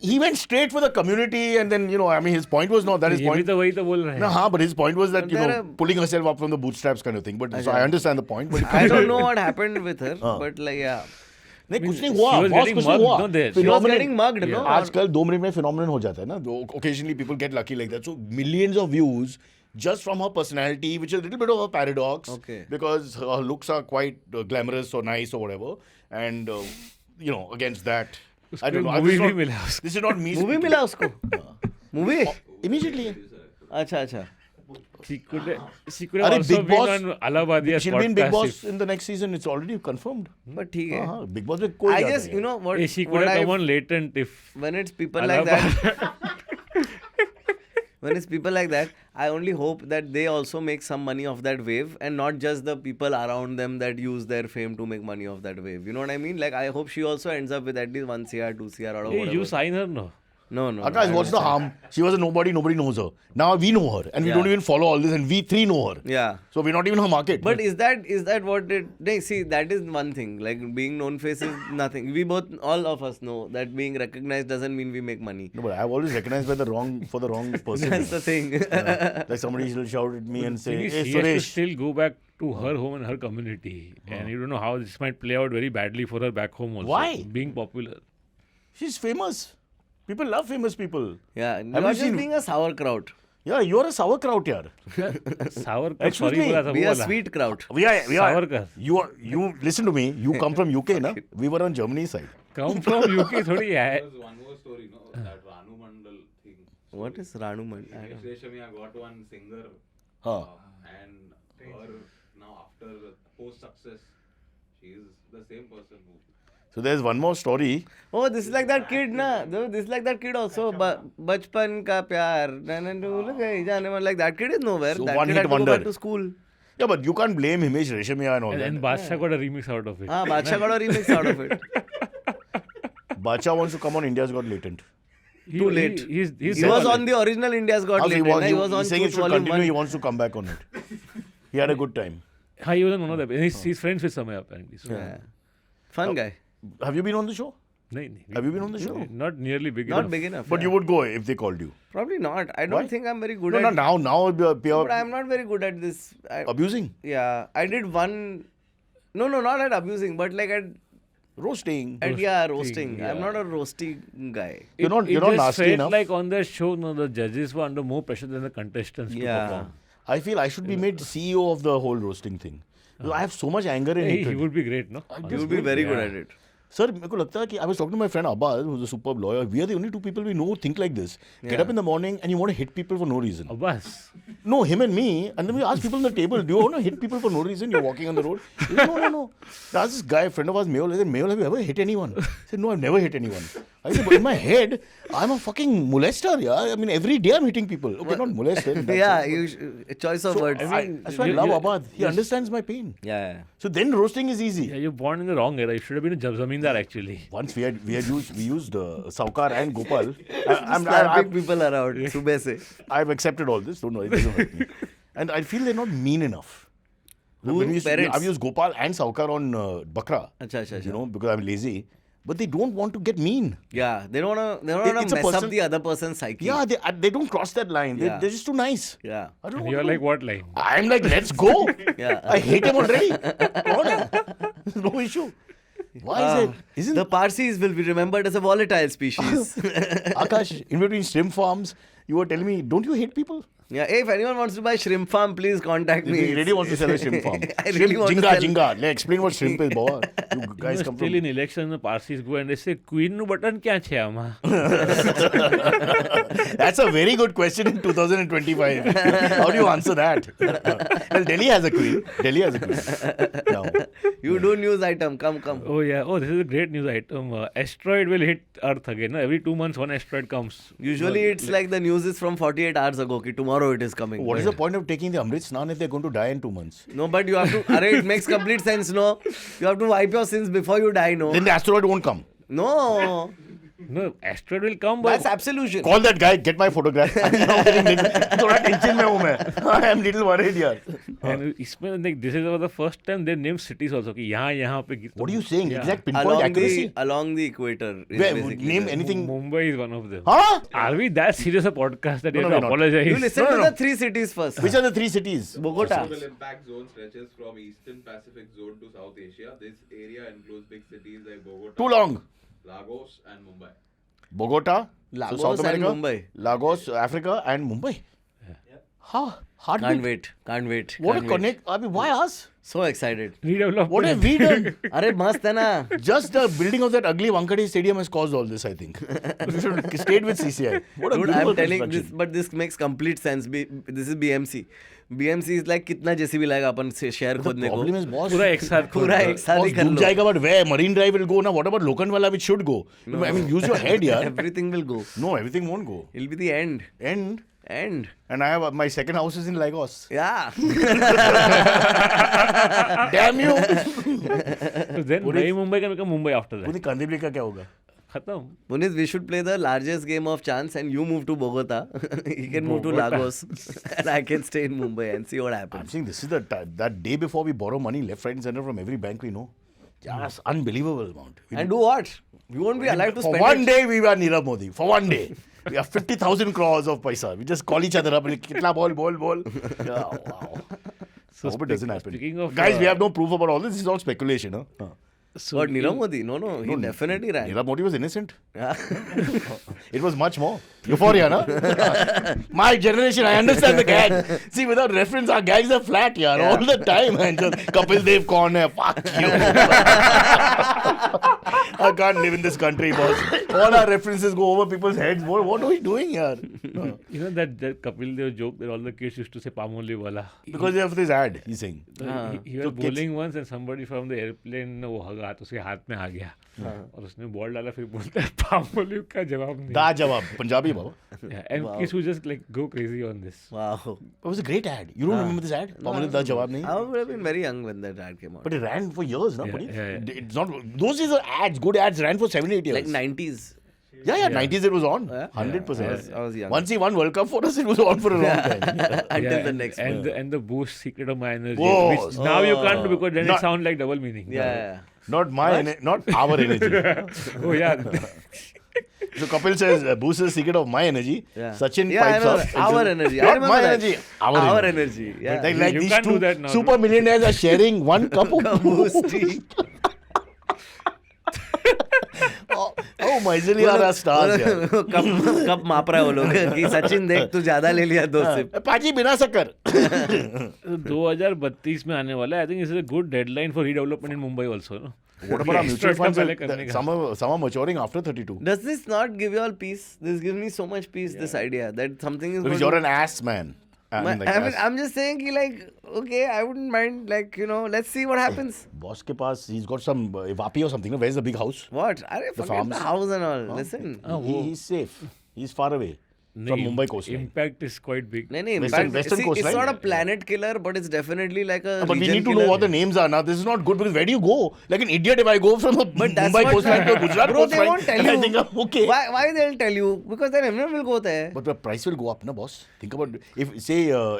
He went straight for the community, and then I mean, his point was not that. His ये भी point. तो वही तो बोल रहे हैं. No, but his point was that But there are- pulling herself up from the bootstraps kind of thing. But so I understand the point. But I don't know what happened with her, but like yeah, नहीं कुछ नहीं she हुआ was boss getting कुछ नहीं mugged, हुआ no, there. she was Phenomenon- getting mugged, no? आजकल 2 minute में phenomenon हो जाता है ना. Occasionally people get lucky like that. So millions of views just from her personality, which is a little bit of a paradox. Okay. Because her looks are quite glamorous or nice or whatever, and against that. I don't know. movie This is भी not- मिला उसको. This is not me. Movie speaking. मिला उसको. Movie. Immediately. अच्छा. She could have अरे also Big been Boss. on Allahabadia's She'll be in Big podcast Boss if- in the next season. It's already confirmed. But ठीक है. हाँ, Big Boss में कोई I जाता just है. what She could what have I come on latent if when it's people like that. When it's people like that, I only hope that they also make some money off that wave and not just the people around them that use their fame to make money off that wave. You know what I mean? Like, I hope she also ends up with at least 1 CR, 2 CR out of Hey, whatever. you sign her, no? No. Akash, what's the harm? She was a nobody knows her. Now we know her, and we Yeah. don't even follow all this, and we 3 know her. Yeah. So we're not even her market. But is that what it... See, that is one thing. Like, being known face is nothing. We both, all of us know that being recognized doesn't mean we make money. No, but I've always recognized for the wrong person. That's the thing. Like somebody will shout at me and say, Thing is, "Hey, she has to Suresh." still go back to her home and her community. And you don't know how this might play out very badly for her back home also. Why? Being popular. She's famous. People love famous people. Yeah. Have You're you just seen- being a sauerkraut. Yeah, you're a sauerkraut, yaar. Sour Excuse sorry me, बोला था Be वो a वाला. sweet kraut. We are. Savarkar. You listen to me. You come from UK, na? We were on Germany side. Come from UK थोड़ी है. There's one more story, no? That Ranu Mandal thing. What is Ranu Mandal? I don't know. Reshamiya got one singer, Huh. and her now after post success, she is the same person who. So there's one more story. Oh, this is like that kid, na? This is like that kid also. Bachpan ka pyar. Like that kid is nowhere. So that one kid hit had to go wonder. back to school. Yeah, but you can't blame Himesh Reshammiya and all And that. Badshah got a remix out of it. Ah, Badshah got a remix out of it. Bacha wants to come on India's Got Latent. Too late. He's He was on the original India's Got He Laid. He was on he's saying it Truth should Volume continue. He 1. wants to come back on it. He had a good time. He was on one of them. He's friends with Samay apparently. So. Yeah. Fun guy. Have you been on the show? Nahin. Have you been on the show? Not nearly big Not enough. big enough. But yeah. you would go if they called you. Probably not. I don't Why? think I'm very good No, at no, now pure But I'm not very good at this. abusing, Yeah. I did one. No, not at abusing, but like roasting. roasting. I'm not a roasting guy. You're not just nasty felt enough. like on the show, the judges were under more pressure than the contestants to Yeah. perform. I feel I should be made CEO of the whole roasting thing. Because I have so much anger and He hatred. would be great, no? You would be very good at it. Sir, मेरे को लगता है कि I was talking to my friend Abbas, who's a superb lawyer. We are the only two people we know think like this. Get Yeah. up in the morning and you want to hit people for no reason. Abbas. No, him and me. And then we ask people on the table, do you want to hit people for no reason? You're walking on the road. He said, no. That's this guy, friend of ours, Mehul. I said, Mehul, have you ever hit anyone? He said, no, I've never hit anyone. I said, but in my head, I'm a fucking molester, yeah. I mean, every day I'm hitting people. Okay, not molester. in that Yeah, sense, choice of but- words. that's why I love Abbas. He understands my pain. Yeah. So then roasting is easy. Yeah, you're born in the wrong era. You should have been a Zamindar actually. Once we used Saukar and Gopal. Slapping people around. Subah se. I've accepted all this. Don't worry, it doesn't hurt me. And I feel they're not mean enough. Who? Parents? I've used Gopal and Saukar on Bakra. Acha. You know, because I'm lazy. But they don't want to get mean. Yeah, they don't wanna It's a mess up person- the other person's psyche. Yeah, they don't cross that line. Yeah. They're just too nice. Yeah. I don't know. You're what to like do. what line? I'm like, let's go. Yeah. I hate him already. Come on. There's no issue. Why is it? Isn't The Parsis will be remembered as a volatile species. Akash, in between shrimp farms, you were telling me, don't you hate people? Yeah, if anyone wants to buy shrimp farm, please contact me. He really wants to sell a shrimp farm. I really want to Jinga. sell- Let's explain what shrimp is, boy. You guys come Still from... in election, the Parsis go and they say, Queen nu button kya chhe ama? That's a very good question in 2025. How do you answer that? Well, Delhi has a queen. Now. You do news item. Come. Oh yeah. Oh, this is a great news item. Asteroid will hit Earth again. No? Every 2 months, one asteroid comes. Usually it's like the news is from 48 hours ago. Ki tomorrow it is coming. What is the point of taking the Amrit Snan if they're going to die in 2 months? No, but you have to. It makes complete sense. No, you have to wipe your sins before you die. No. Then the asteroid won't come. No. No, asteroid will come, but That's absolution. Call that guy, get my photograph. I'm now getting थोड़ा tension में हूँ मैं. I am little worried here. and इसमें like this is for the first time they named cities also कि यहाँ पे. What are you saying? Yeah. Exact pinpoint accuracy? Along the equator. is Where, basically name the- anything. Mumbai is one of them. Huh? Are we that serious a podcast that you No, have no, to we're not. apologize? You listen No, to no. the three cities first. Which are the 3 cities? Bogota. Global impact zone stretches from Eastern Pacific zone to South Asia. This area includes big cities like Bogota, Too long. Lagos, and Mumbai. Bogota, Lagos South and America, Mumbai. Lagos, Africa, and Mumbai. Huh? Heartbeat. Can't wait. What a Can't wait. connect. I mean, why us? So excited. Redevelopment. What have we done? Arey mast hai na. Just the building of that ugly Wankhede Stadium has caused all this, I think. We should have stayed with CCI. What a Dude, beautiful I'm telling this, construction. but this makes complete sense. This is BMC. BMC is like कितना JCB लाएगा अपन से शहर The खोदने को. problem is, boss. पूरा एक साथ पूरा एक साथ ही boss, कर डूब लो. जाएगा, but where? Marine Drive will go now. What about Lokhandwala, which should go? I mean, use your head, yeah. Everything will go. No, everything won't go. It'll be the end. And End. I have my second house is in Lagos. Yeah. Damn you! So then नई Mumbai can become Mumbai after that. पूरी कंदिबली का क्या होगा? खत्म. Puneet, we should play the largest game of chance and you move to Bogota. He can move to Bogota. Lagos. And I can stay in Mumbai and see what I'm happens. saying this is that day before we borrow money left, right, and center from every bank we know. Just unbelievable amount. And do what? You won't be alive to For spend one it. day we were Nirav Modi. For one day. We have 50,000 crores of paisa. We just call each other up and kitna ball. Yeah, wow. So I hope it doesn't happen. speaking of Guys, we have no proof about all this. This is all speculation. Huh? What, Nirav Modi? No, he definitely ran. Nirav Modi was innocent. Yeah. It was much more. Euphoria, no? My generation, I understand the gag. See, without reference, our gags are flat, yaar, Yeah. all the time. And just, Kapil Dev kaun hai? Fuck you. I can't live in this country, boss. All our references go over people's heads. What are we doing here? You know that Kapil Dev joke that all the kids used to say Palmolive wala. Because of this ad, he's saying. He was So kids- bowling once and somebody from the airplane वो हाथ उसके हाथ में आ गया और उसने ball डाला फिर बोलता है Palmolive का जवाब नहीं. Da jawab. Punjabi, baba. Yeah, and kids who just like go crazy on this. Wow. It was a great ad. You don't remember this ad? Palmolive da jawab nahi. I would have been very young when that ad came out. But it ran for years, no? Yeah, buddy? yeah. It's not. Those are ads. Good ads ran for 7-8 years. Like 90s. Yeah, 90s it was on. 100%. I was young. Once he won World Cup for us, it was on for a long time. Until the next one. and the Boost Secret of My Energy, Whoa. which now you can't do because then Not- it sounds like double meaning. Yeah. Not not our energy. Oh yeah. So Kapil says, Boost is the secret of my energy. Yeah. Sachin Yeah, I pipes know up. that. Our energy. I Not remember my that. energy. Our energy. Yeah. Like You these can't do two that now. super millionaires are sharing one cup of Boost tea. Oh, miserly are our stars यार. कब माप रहा है वो लोग कि सचिन देख तू ज्यादा ले लिया 2 सिप. पाजी बिना शक्कर. 2032 में आने वाला है. I think this is a good deadline for redevelopment in Mumbai also. No? What about our mutual Extra funds? पहले करने का. Some are maturing after 32. Does this not give you all peace? This gives me so much peace. This idea that something is. Because going you're to- an ass man. I mean, I'm just saying कि like okay, I wouldn't mind like let's see what happens. Boss के पास he's got some Vapi or something. No? Where's the big house? What? Arey, forget farms. the house and all. Listen. He's safe. He's far away from Mumbai coastline. Impact is quite big. नहीं Western impact. See, coastline. it's not a planet killer, but it's definitely like a. But we region need to killer. know what the names are now. This is not good because where do you go? Like an idiot, if I go from the But that's Mumbai what- coastline to Gujarat Bro, they coastline, won't tell and I you. think I'm okay. Why they'll tell you? Because then everyone will go there. But the price will go up, na boss. Think about if say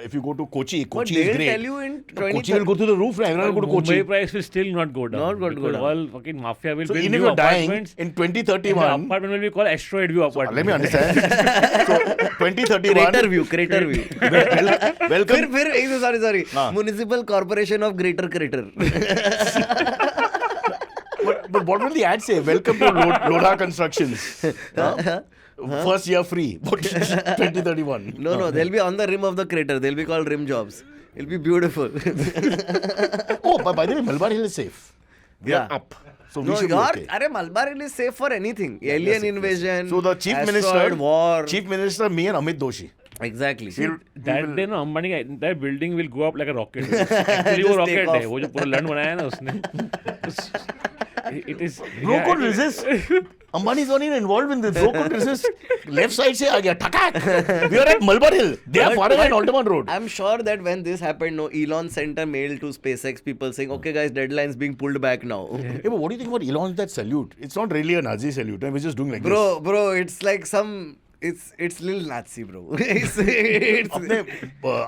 if you go to Kochi, But Kochi is they'll great. tell you in But Kochi will go to the roof, na. Everyone will go to Mumbai Kochi. price will still not go down. Not going to go because down. all fucking mafia will So build even if new you're dying apartments. in And the 2031, apartment will be called Asteroid View apartment. let me understand. So 2031. Crater view. Welcome. फिर sorry. हाँ. Municipal Corporation of Greater Crater. But what will the ad say? Welcome to Lodha Constructions. First year free. What 2031? No, they'll be on the rim of the crater. They'll be called rim jobs. It'll be beautiful. Oh, but by the way, Malabar Hill is safe. We are Yeah. up. So we No, should be okay. Arey, Malabar Hill is safe for anything. Alien invasion. So the chief asteroid minister, war. Chief Minister, me and Amit Doshi. Exactly. That day no Ambani का that building will go up like a rocket. Actually वो Just rocket take है. off. वो जो पूरा लंड बनाया है ना उसने. It is. Bro yeah, could it is- resist. Ambani is not even involved in this. Bro could resist. Left side से आ गया. Thakak. We are at Malabar Hill. They are far away at Alderman Road. I'm sure that when this happened, no, Elon sent a mail to SpaceX people saying, okay guys, deadline's being pulled back now. Hey, but what do you think about Elon's that salute? It's not really a Nazi salute. We're just doing like this. Bro, it's like some, it's little Nazi, bro. it's अपने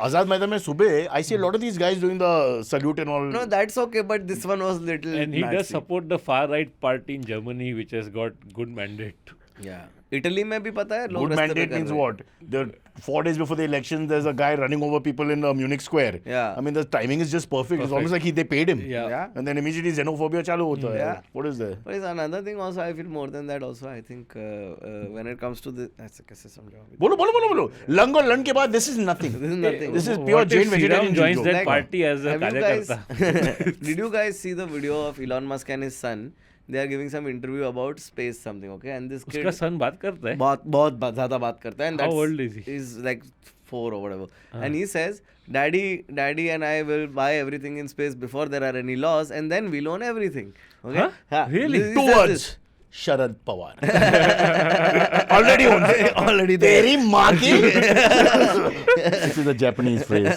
आजाद मैदान में सुबह I see a lot of these guys doing the salute and all. no, that's okay, but this one was little And he Nazi. does support the far right party in Germany, which has got good mandate. Yeah. Italy में भी पता है लोग Good रास्ते पे mandate कर means रहे हैं. what? The 4 days before the election, there's a guy running over people in Munich Square. Yeah. I mean, the timing is just perfect. It's almost like they paid him. Yeah. Yeah. And then immediately xenophobia चालू होता है. Yeah. What is there? But it's another thing also, I feel more than that also, I think when it comes to this, ऐसे कैसे समझाऊँ? बोलो. Lung और lung के बाद this is nothing. This is nothing. This is pure What Jain if Sriram vegetarian joins joke. that Like, party as a Have you guys, कार्यकर्ता? did you guys see the video of Elon Musk and his son? They are giving some interview about space something, okay? And this kid उसका son बात करता है. बहुत ज़्यादा बात करता है. And How that's, old is he? He's like 4 or whatever. And he says, Daddy and I will buy everything in space before there are any laws, and then we'll own everything. Okay? Huh? हाँ, Really? he 2 says words. this. Sharad Pawar. Already owns it. Already there. तेरी माँ की. This is a Japanese phrase.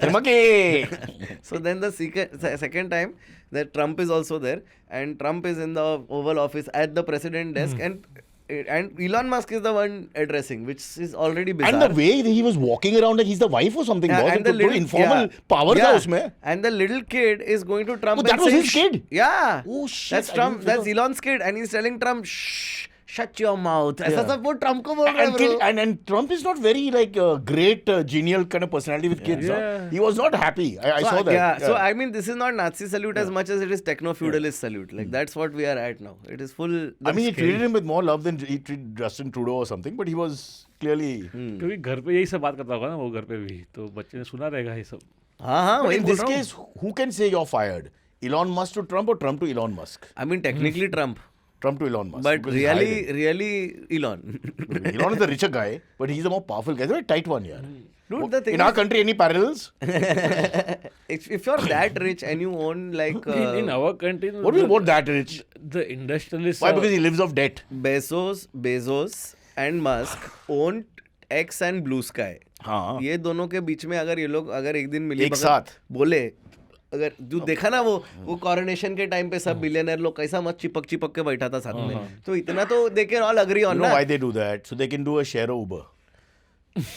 Temake. So then the second time that Trump is also there, and Trump is in the Oval Office at the president desk, and Elon Musk is the one addressing, which is already bizarre. And the way he was walking around like he's the wife or something, boss. and the little informal power yeah. था उसमें. And the little kid is going to Trump. Oh, that and was saying, his kid? Yeah. Oh, shit, That's I Trump. didn't That's figure- Elon's kid, and he's telling Trump, shh, shut your mouth. ऐसा Yeah. सब वो Trump को बोल रहा है, bro. And Trump is not very like great genial kind of personality with kids. Huh? Yeah. He was not happy. I saw that. Yeah. So I mean, this is not Nazi salute as much as it is techno feudalist salute. Like that's what we are at now. It is full. I mean, he treated him with more love than he treated Justin Trudeau or something. But he was clearly. क्योंकि घर पे यही सब बात करता होगा ना वो घर पे भी तो बच्चे ने सुना रहेगा ये सब. हाँ, But वही in बोल this रहा हूँ. case, who can say you're fired? Elon Musk to Trump or Trump to Elon Musk? I mean, technically Trump, Trump to Elon Musk. but because he hired him. really Elon. Elon is the richer guy, but he's the more powerful guy. He's a very tight one, yeah. Dude, the thing In our is- country, any parallels? if you're that rich and you own like in our country, What do you want that rich? the industrialists. Why? Because he lives off debt. Bezos and Musk own X and Blue Sky. हाँ. ये दोनों के बीच में अगर ये लोग अगर एक दिन मिली एक भगत साथ. बोले अगर जो देखा ना वो कोरोनेशन के टाइम पे सब बिलियनर लोग कैसा मत चिपक के बैठा था साथ में, तो इतना तो they can all agree You on know ना. why they do that? So they can do a share of Uber.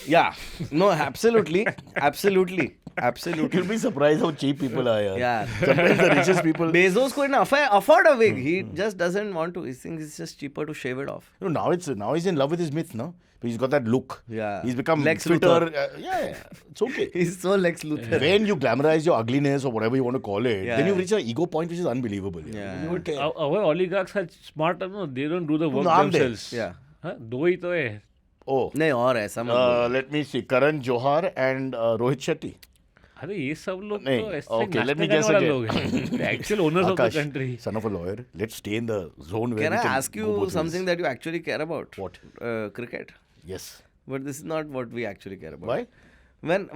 Yeah, no, absolutely. You'll be surprised how cheap people are. Yaar. Yeah. Sometimes the richest people. Bezos couldn't afford a wig. He just doesn't want to. He thinks it's just cheaper to shave it off. You know, now he's in love with his myth, no? He's got that look. Yeah. He's become Lex fitter. Luthor. Yeah, it's okay. He's so Lex Luthor. When you glamorize your ugliness or whatever you want to call it, Yeah. then you reach an ego point which is unbelievable. Yeah. You don't care. Our oligarchs are smart, no? They don't do the work नाम दे. themselves. Yeah. हाँ, दो ही तो है. Oh. नहीं और ऐसा मत बोलो. Let me see. Karan Johar and Rohit Shetty. अरे ये सब लोग नहीं, तो ऐसे okay, let me नाचने guess गाने वाले again. लोग हैं. The actual owners of the Akash, country. son of a lawyer, let's stay in the zone where Can we I can ask go you both something ways. that you actually care about? What? Cricket. Yes. But this is not what we actually care about. Why?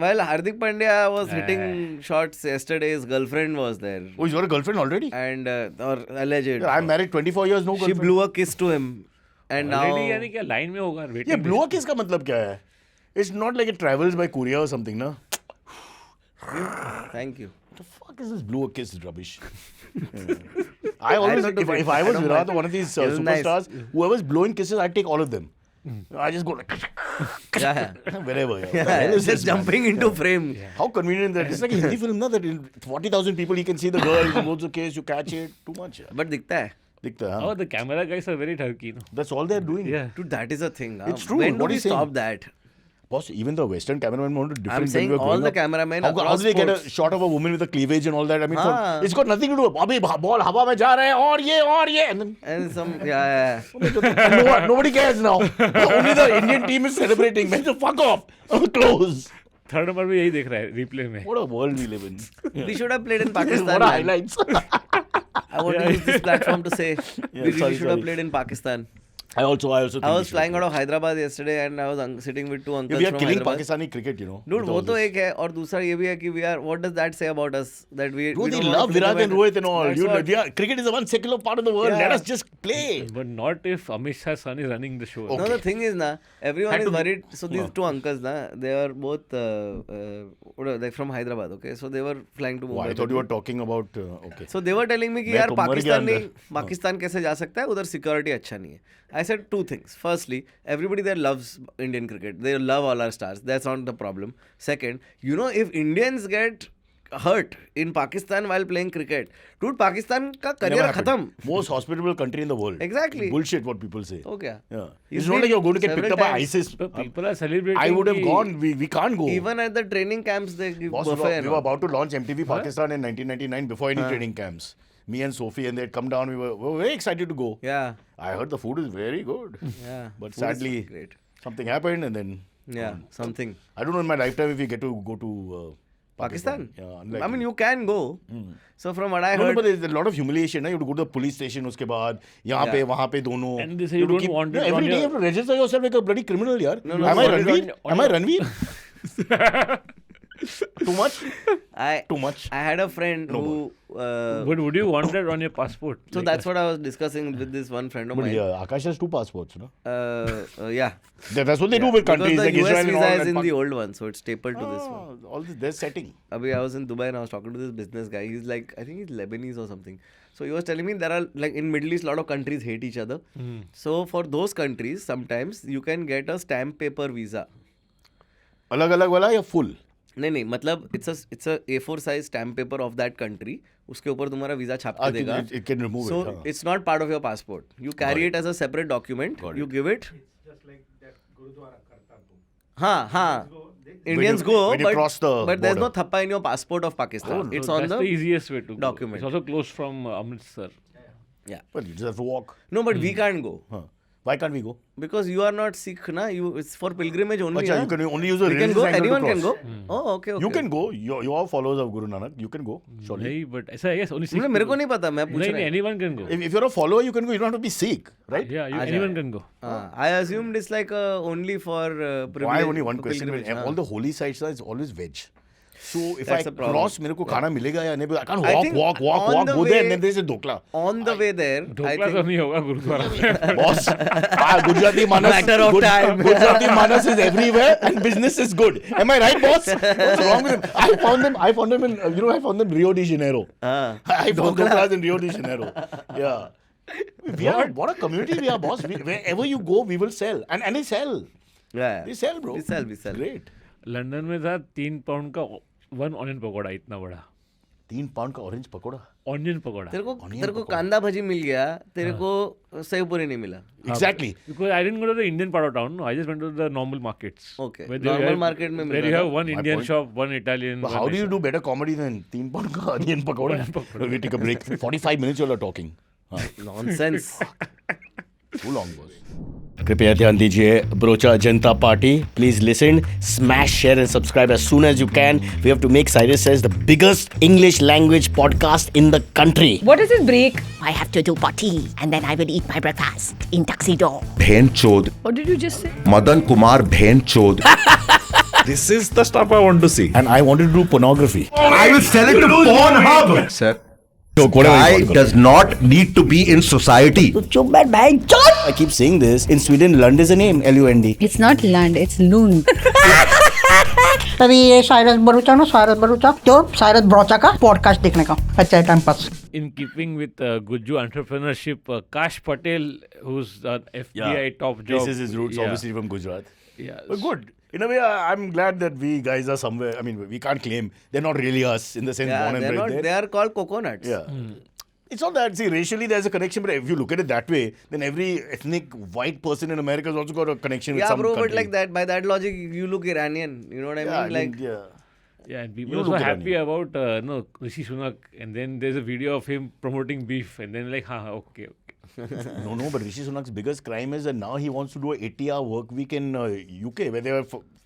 While Hardik Pandya was hitting shots yesterday, his girlfriend was there. Oh, he's got a girlfriend already? And or alleged. Yeah, I'm married 24 years, no She girlfriend. blew a kiss to him. And Already now. यानी क्या line में होगा waiting ये list. blow a kiss का मतलब क्या है? It's not like it travels by courier or something, na? Thank you. What the fuck is this blow a kiss rubbish? I always, not do if it. I I was don't Virat mind. or one of these It was nice. superstars, whoever's blowing kisses, I'd take all of them. I just go like Yeah. wherever. Yeah. What the Yeah, hell is just this, man? jumping into frame. How convenient that it's like a Hindi film, na? That in 40,000 people, you can see the girl, he blows the kiss, you catch it. Too much. Yeah. But दिखता है. दिखता है, Oh, हाँ. the camera guys are very turkey, no? That's all they're doing. Yeah. Dude, that is a thing. It's true. When do What we he's saying. stop that? Boss, even the Western cameramen want to different. I'm saying when we were all growing the up. cameramen How across do they get a sports. shot of a woman with a cleavage and all that? I mean, हाँ. it's got nothing to do. अभी ball हवा में जा रहा है और ये and then And some, yeah. nobody cares now. Only the Indian team is celebrating. Man, fuck off. Close. Third number में यही देख रहा है replay में. What a world we live in. We should have played in Pakistan. What a man. highlights. I want to use this platform to say we really sorry, should have sorry. played in Pakistan. I also I think was we should flying play. out of Hyderabad yesterday and I was sitting with two Yeah, uncles we are from killing Hyderabad. Pakistani cricket, you know. Dude, with वो all तो this. एक है और दूसरा ये भी है कि we are. What does that say about us? That we. Dude, we they don't want love to play Virat the and way- Rohit and all. That's You, what- cricket is the one secular part of the world. Yeah. Let us just play. But not if Amit Shah's son is running the show. No, the thing is, na, everyone Had is to be- worried. So these two uncles, na, they are both they're from Hyderabad. Okay, so they were flying to Oh, Mumbai. I thought you were talking about. Okay. So they were telling me कि मैं यार तो मर गया पाकिस्तान नहीं अंदर। पाकिस्तान कैसे जा सकता है उधर सिक्योरिटी अच्छा नहीं है. I said two things. Firstly, everybody there loves Indian cricket. They love all our stars. That's not the problem. Second, you know, if Indians get hurt in Pakistan while playing cricket, dude, Pakistan का Never career happened. खत्म. Most hospitable country in the world. Exactly. Bullshit what people say. हो गया. Yeah. He's It's not been like you're going to get picked several up by times. ISIS. But people are celebrating. I would have कि- gone. We can't go. Even at the training camps, they give Boss, buffet. and we were all. about to launch MTV Pakistan in 1999 before any training camps. Me and Sophie and they'd come down. We were very excited to go. Yeah. I heard the food is very good. Yeah. But Food is sadly, great. something happened and then. Yeah, something. I don't know in my lifetime if we get to go to Pakistan? Yeah, I unlikely. mean, you can go. So from what I No, heard, but there's a lot of humiliation. Na? You have to go to the police station उसके बाद यहाँ पे Yeah. वहाँ पे दोनों. And they say you have to don't want no, it on every day your- you have to register yourself like a bloody criminal, yaar. No, Am I want it Ranveer? on Am I your- Ranveer? Too much? Too much. I had a friend No, who. But would you want that on your passport? So Like that's what I was discussing with this one friend of But mine. yeah, Akash has 2 passports, no? Yeah. That's what they do with Because countries the like US Israel and visa all is that. in the old one, so it's stapled to this one. All this, they're setting. Abhi, I was in Dubai and I was talking to this business guy. He's like, I think he's Lebanese or something. So he was telling me there are, like in Middle East, a lot of countries hate each other. So for those countries, sometimes you can get a stamp paper visa. अलग-अलग वाला या full? नहीं मतलब it's a A4 size stamp paper of that country. उसके ऊपर तुम्हारा visa छाप के देगा. It can remove So it. हाँ. it's not part of your passport. You carry it as a separate document. Got You it. give it. Just like that Gurudwara Kartarpur. हाँ. Indians When you- go, when you cross the but there's no border. thappa in your passport of Pakistan. Oh, no, It's So on that's the the easiest way to go. document. It's also close from Amritsar. yeah. Well, you just have to walk. No, but we can't go Huh. Why can't we go? because you are not Sikh, na. It's for pilgrimage only. Acha, na? you can only use a We can religious go. angle to Anyone can go. cross. Oh, okay. You can go. You are followers of Guru Nanak. You can go. Surely. नहीं, but ऐसा है, yes, only Sikh मतलब मेरे को people. नहीं पता. मैं पूछ नहीं, रहा हूँ. anyone can go. If you're a follower, you can go. You don't have to be Sikh, right? Yeah, Aja. anyone can go. I assumed it's like only for Why privilege. only one for question? pilgrimage, All the holy sites are always veg. So if That's I the problem. cross, मेरे को खाना मिलेगा या नहीं? I can't I walk, think walk, on the go there, way- and then there's a dokla. On the way there, I dhokla तो think नहीं होगा गुरुद्वारा में Boss, Gujarati Manas, Matter of time. Gujarati Manas is everywhere, and business is good. Am I right, boss? What's wrong with him? I found them in, I found them Rio de Janeiro. I found doklas in Rio de Janeiro. Yeah. What a community we are, boss. Wherever you go, we will sell, and they sell. yeah, They sell, bro. We sell. Great. London में था 3 pound का 1 onion pakora, इतना बड़ा 3 pound का orange pakora. Onion pakora. तेरे को कांदा भजी मिल गया, तेरे को सेव पूरी नहीं मिला. Exactly. Because I didn't go to the Indian part of town. No, I just went to the normal markets. Okay. Where you Normal have- market में where मिल you रहा have one My Indian point. shop, one Italian. But one how do you ऐसा. do better comedy than 3 pound का onion pakoda? We take a break. 45 minutes you are talking. Nonsense. Too long, boss. कृपया ध्यान दीजिए, ब्रोचा जनता party. Please listen, smash, share and subscribe as soon as you can. We have to make Cyrus Says the biggest English language podcast in the country. What is this break? I have to do potty and then I will eat my breakfast in tuxedo. Bhen chod. What did you just say? Madan Kumar Bhen chod. This is the stuff I want to see. And I wanted to do pornography. I will sell it to Pornhub. Sir, So, whatever guy you want. does not need to be in society. I keep saying this. In Sweden, Lund is a name. L-U-N-D. It's not Lund, it's Lund. तभी ये Cyrus Bharucha ना, Cyrus Bharucha तो Cyrus Broacha का podcast देखने का अच्छा है time pass. In keeping with Guju entrepreneurship, Kash Patel, who's an FBI top job. Places his roots, Yeah. obviously from Gujarat. Yeah. But good. In a way, I'm glad that we guys are somewhere. I mean, we can't claim they're not really us in the sense Yeah, born and they're bred not. there. They are called coconuts. Yeah. It's not that, see, racially there's a connection, but if you look at it that way, then every ethnic white person in America has also got a connection with Yeah, some bro. country. But like that, by that logic, you look Iranian. You know what I Yeah, mean? Like, yeah. Yeah, and people You are so look at happy Rani. about no Rishi Sunak, and then there's a video of him promoting beef, and then like, okay. No, but Rishi Sunak's biggest crime is that now he wants to do a 80-hour work week in UK, where they are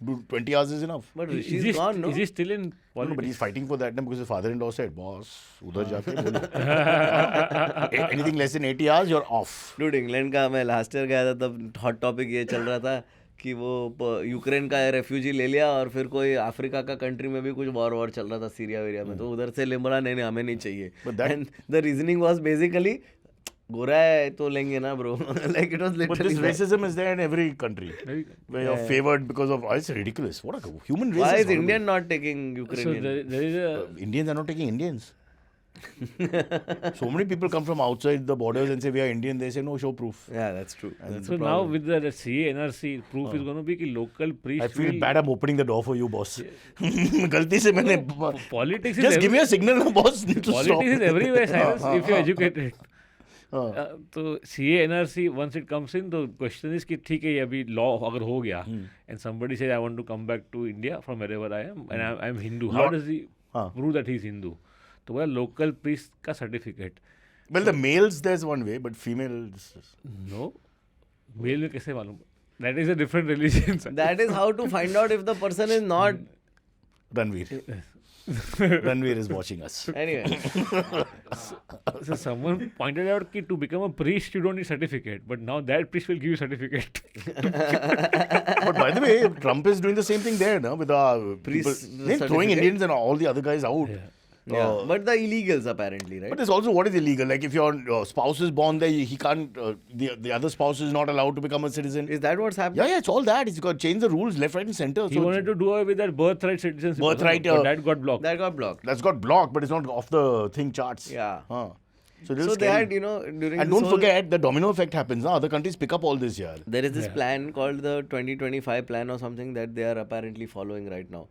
do 20 hours is enough. but Is Rishi's he, gone, no? is he still in No, politics? but he's fighting for that now because his father-in-law said, boss, udhar jaake bolo. Anything less than 80 hours, you're off. Dude, England का मैं last year गया था, तब hot topic ये चल रहा था कि वो यूक्रेन का रेफ्यूजी ले लिया और फिर कोई अफ्रीका का कंट्री में भी कुछ वॉर चल रहा था, सीरिया वीरिया में, तो उधर से ले बोला नहीं हमें नहीं चाहिए. But that- and the reasoning was basically गोरा है तो लेंगे ना bro. Like it was But this literally racism is there in every country, where you're favored because of. It's ridiculous. What a human race. Why is is horrible. Indian not taking So Ukrainian? there is a Indians are not taking Indians. So many people come from outside the borders and say we are Indian. They say no, show proof. Yeah, that's true. That's so the now problem. with the CA NRC proof is going to be कि local priest I feel will- bad. I'm opening the door for you, boss. गलती से मैंने. Politics is Just give me a signal, boss. To stop. Politics is everywhere, Cyrus, if you're educated. हाँ. तो CA NRC once it comes in, the question is कि ठीक है ये अभी law अगर हो गया and somebody says I want to come back to India from wherever I am and I'm Hindu, how does he हाँ. prove that he's Hindu? तो बोला local priest का certificate. Well, the males there's one way, but females. No, male में कैसे मालूम? That is a different religion. sir. That is how to find out if the person is not. Ranveer. Ranveer is watching us. Anyway, So someone pointed out कि to become a priest you don't need certificate, but now that priest will give you certificate. But by the way, Trump is doing the same thing there, no? With our Priest people, they're throwing certificate? Indians and all the other guys out. yeah, but the illegals apparently, right? But there's also what is illegal. Like if your spouse is born there, he can't. The other spouse is not allowed to become a citizen. Is that what's happening? Yeah, it's all that. He's got to change the rules left, right, and center. He wanted to do away with that birthright citizenship. Birthright, but that got blocked. That got blocked. That's got blocked, but it's not off the thing charts. Yeah. So, So they had, during and this don't whole- forget the domino effect happens. Now other countries pick up all this here. there is this plan called the 2025 plan or something that they are apparently following right now.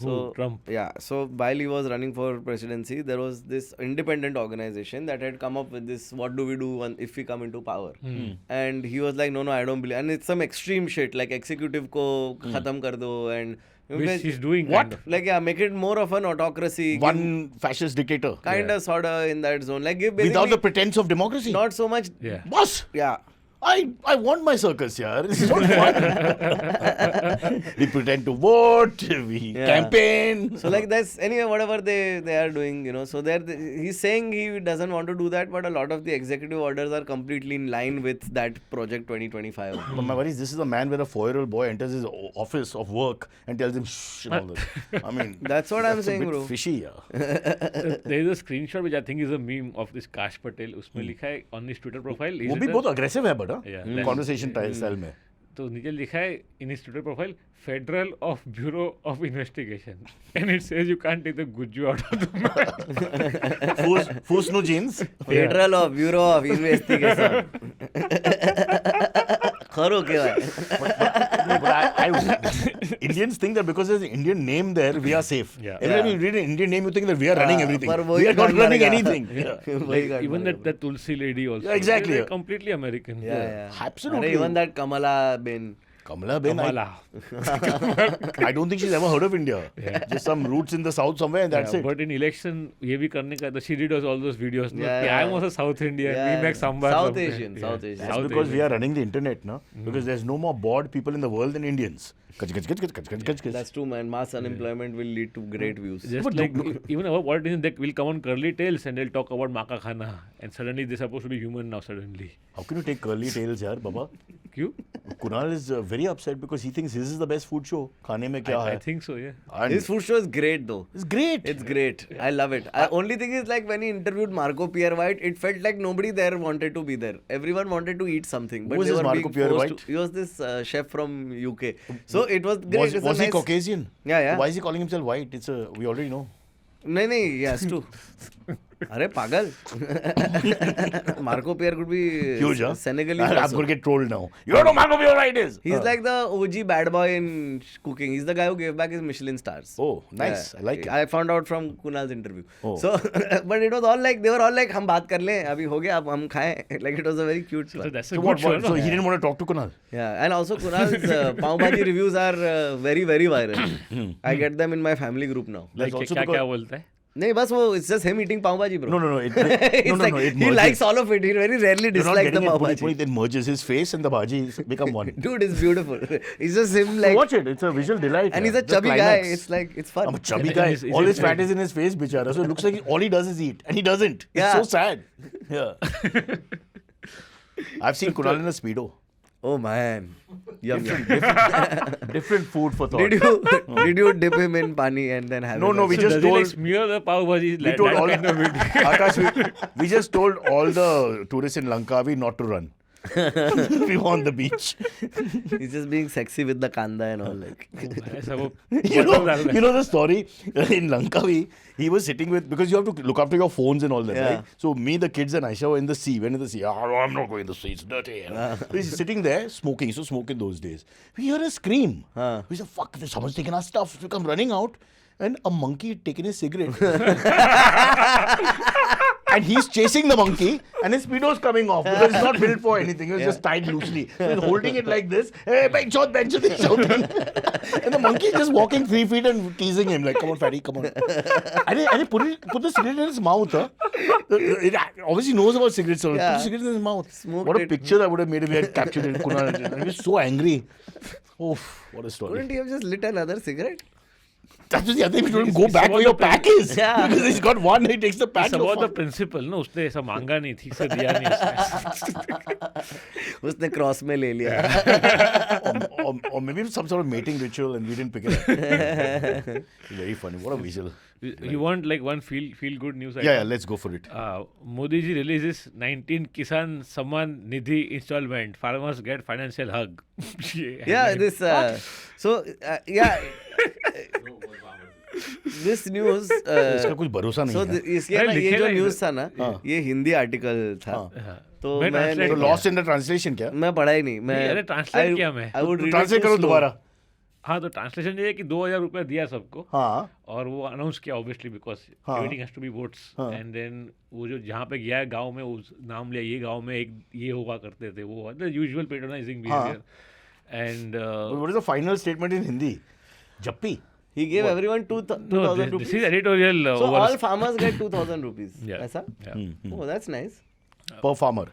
So Trump? Yeah. So while he was running for presidency, there was this independent organization that had come up with this. What do we do if we come into power? And he was like, no, I don't believe. And it's some extreme shit like executive ko khatam kar do and Which he's doing. What? Kind of. like make it more of an autocracy. One fascist dictator. Kind of sort of in that zone. Like give Without the basically pretense of democracy. not so much. Yeah. Boss! Yeah. I want my circus, yaar. It's not fun. We pretend to vote, we campaign. So like that's anyway whatever they are doing, you know. So he's saying he doesn't want to do that, but a lot of the executive orders are completely in line with that Project 2025. But my worry is this is a man where a 4-year-old boy enters his office of work and tells him shh and all this. I mean, That's what I'm that's saying, a bit bro. fishy, yeah. There is a screenshot which I think is a meme of this Kash Patel. उसमें लिखा है on his Twitter profile. वो भी बहुत aggressive है बड़ा. Yeah. Conversation style में. तो नीचे लिखा है in his Twitter profile Federal of Bureau of Investigation and it says you can't take the Guju out of the map. Fus no jeans. Federal of Bureau of Investigation. खरो क्या है? Indians think that because there's an Indian name there, we are safe. Yeah. Every time you read an Indian name, you think that we are running everything. पर We वही are not कांड running करेगा. anything. वही कांड Even करेगा. that Tulsi lady also. Yeah, exactly. They're completely American. Yeah. Absolutely. Even that Kamala Ben. Kamala Ben, Kamala. I don't think she's ever heard of India. Just some roots in the south somewhere and that's Yeah, it. but in election, ये भी करने का तो she did all those videos. No? Yeah, कि I am yeah. also South Indian. Yeah, We make sambar. South something. Asian, Yeah. South Asian. That's South because we Asian. are running the internet, no? Because there's no more bored people in the world than Indians. That's true, man. Mass unemployment will lead to great views. Just But like look- even our politicians, they will come on Curly Tales and they'll talk about Maka Khana, and suddenly they're supposed to be human now. Suddenly, How can you take curly tails, yaar, Baba? क्यों? Kunal is very upset because he thinks his is the best food show. खाने में क्या I है? think so. Yeah. And His food show is great though. it's great. It's great. I love it. Only thing is like when he interviewed Marco Pierre White, it felt like nobody there wanted to be there. Everyone wanted to eat something, but Who is they this were Marco being Pierre forced White? to. He was this chef from UK. So it was great. was It's a was he nice- Caucasian? Yeah, yeah. Why is he calling himself white? It's a we already know. नहीं he has to. अरे पागल. Marco Pierre could be Huge, huh? Senegalese. I'm also. going to get trolled now. You don't know Marco Pierre White is. He's like the OG bad boy in cooking. He's the guy who gave back his Michelin stars. Oh, nice. Yeah. I like it. I found out from Kunal's interview. Oh. So, but it was all like they were all like, हम बात कर लें, अभी हो गया, अब हम खाएं. Like it was a very cute. So one. that's a So good what? show. So no? he didn't want to talk to Kunal. Yeah, and also Kunal's pav bhaji reviews are very very viral. I get them in my family group now. That's Like also क्या because- क्या बोलता है? नहीं बस वो it's just him eating pav bhaji, bro. No. It, It's no. like, It he merges. likes all of it. He very rarely You're not dislikes the getting it. pav Puri, bhaji. then merges his face and the bhaji become one. Dude, it's beautiful. It's just him like, Watch it. It's a visual delight. and yeah. he's a The chubby guy. climax. It's like it's fun. I'm a chubby And guy. is All it- his fat is in his face, bichara. So it looks like all he does is eat, and he doesn't. Yeah. It's so sad. Yeah. I've seen Kunal in a speedo. Oh man, yum yum. Different food for thought. Did you dip him in pani and then have No, it no, as- we So just does he like told. smear the pav bhaji? We told all. Akash, we just told all the tourists in Langkawi not to run. We were on the beach. He's just being sexy with the kanda and all like. ऐसा वो You know the story in Langkawi. He was sitting with because you have to look after your phones and all that, Yeah. right? So me, the kids, and Aisha were in the sea. Went in the sea. Oh, I'm not going in the sea. It's dirty. So he's sitting there smoking. So smoke in those days. We hear a scream. We said, "Fuck! Someone's taken our stuff." We come running out, and a monkey had taken his cigarette. And he's chasing the monkey, and his speedo's coming off because it's not built for anything. It was just tied loosely. So he's holding it like this. Hey, bench shot, he's shouting. And the monkey is just walking 3 feet and teasing him like, "Come on, fatty, come on." And he put the cigarette in his mouth. Huh? It obviously knows about cigarettes. So Put Yeah. the cigarette in his mouth. Smoked What a it. picture that would have made if we had captured it. Kunal. And he was so angry. Oof, what a story. Couldn't he have just lit another cigarette? That's just the other thing. We told him, go It's back about where your the pack is. Yeah. Because he's got one, he takes the pack. It's about the principle. No, उसने ऐसा मांगा नहीं थी, से दिया नहीं उसने. उसने क्रॉस में ले लिया. or maybe some sort of mating ritual and we didn't pick it up. Very funny. What a visual. You want like one feel good news? Yeah, let's go for it. Modi ji releases 19 Kisan Samman Nidhi installment. Farmers get financial hug. Yeah, this. Yeah. This news. इसका कुछ भरोसा नहीं So है. इसके ना ये लिखे जो ना न्यूज़ इधर. था ना, ये हिंदी आर्टिकल था. तो मैं मैं translate So किया. lost in the translation क्या? मैं पढ़ा ही नहीं. मैं अरे translate किया मैं. I would read Translate it too करो slow. दोबारा. हाँ, तो ट्रांसलेशन ये है कि 2000 रुपया दिया सबको. हाँ. और वो अनाउंस किया obviously because everything has to be votes and then वो जो जहाँ पे गया है गांव में उस नाम लिया ये गांव में एक ये हुआ करते थे वो the usual patronising behaviour and But what is the final statement in Hindi? Jappi. He gave everyone 2,000 this is rupees. editorial So all farmers get 2,000 rupees. Yeah. ऐसा? yeah. Oh, that's nice. Per farmer.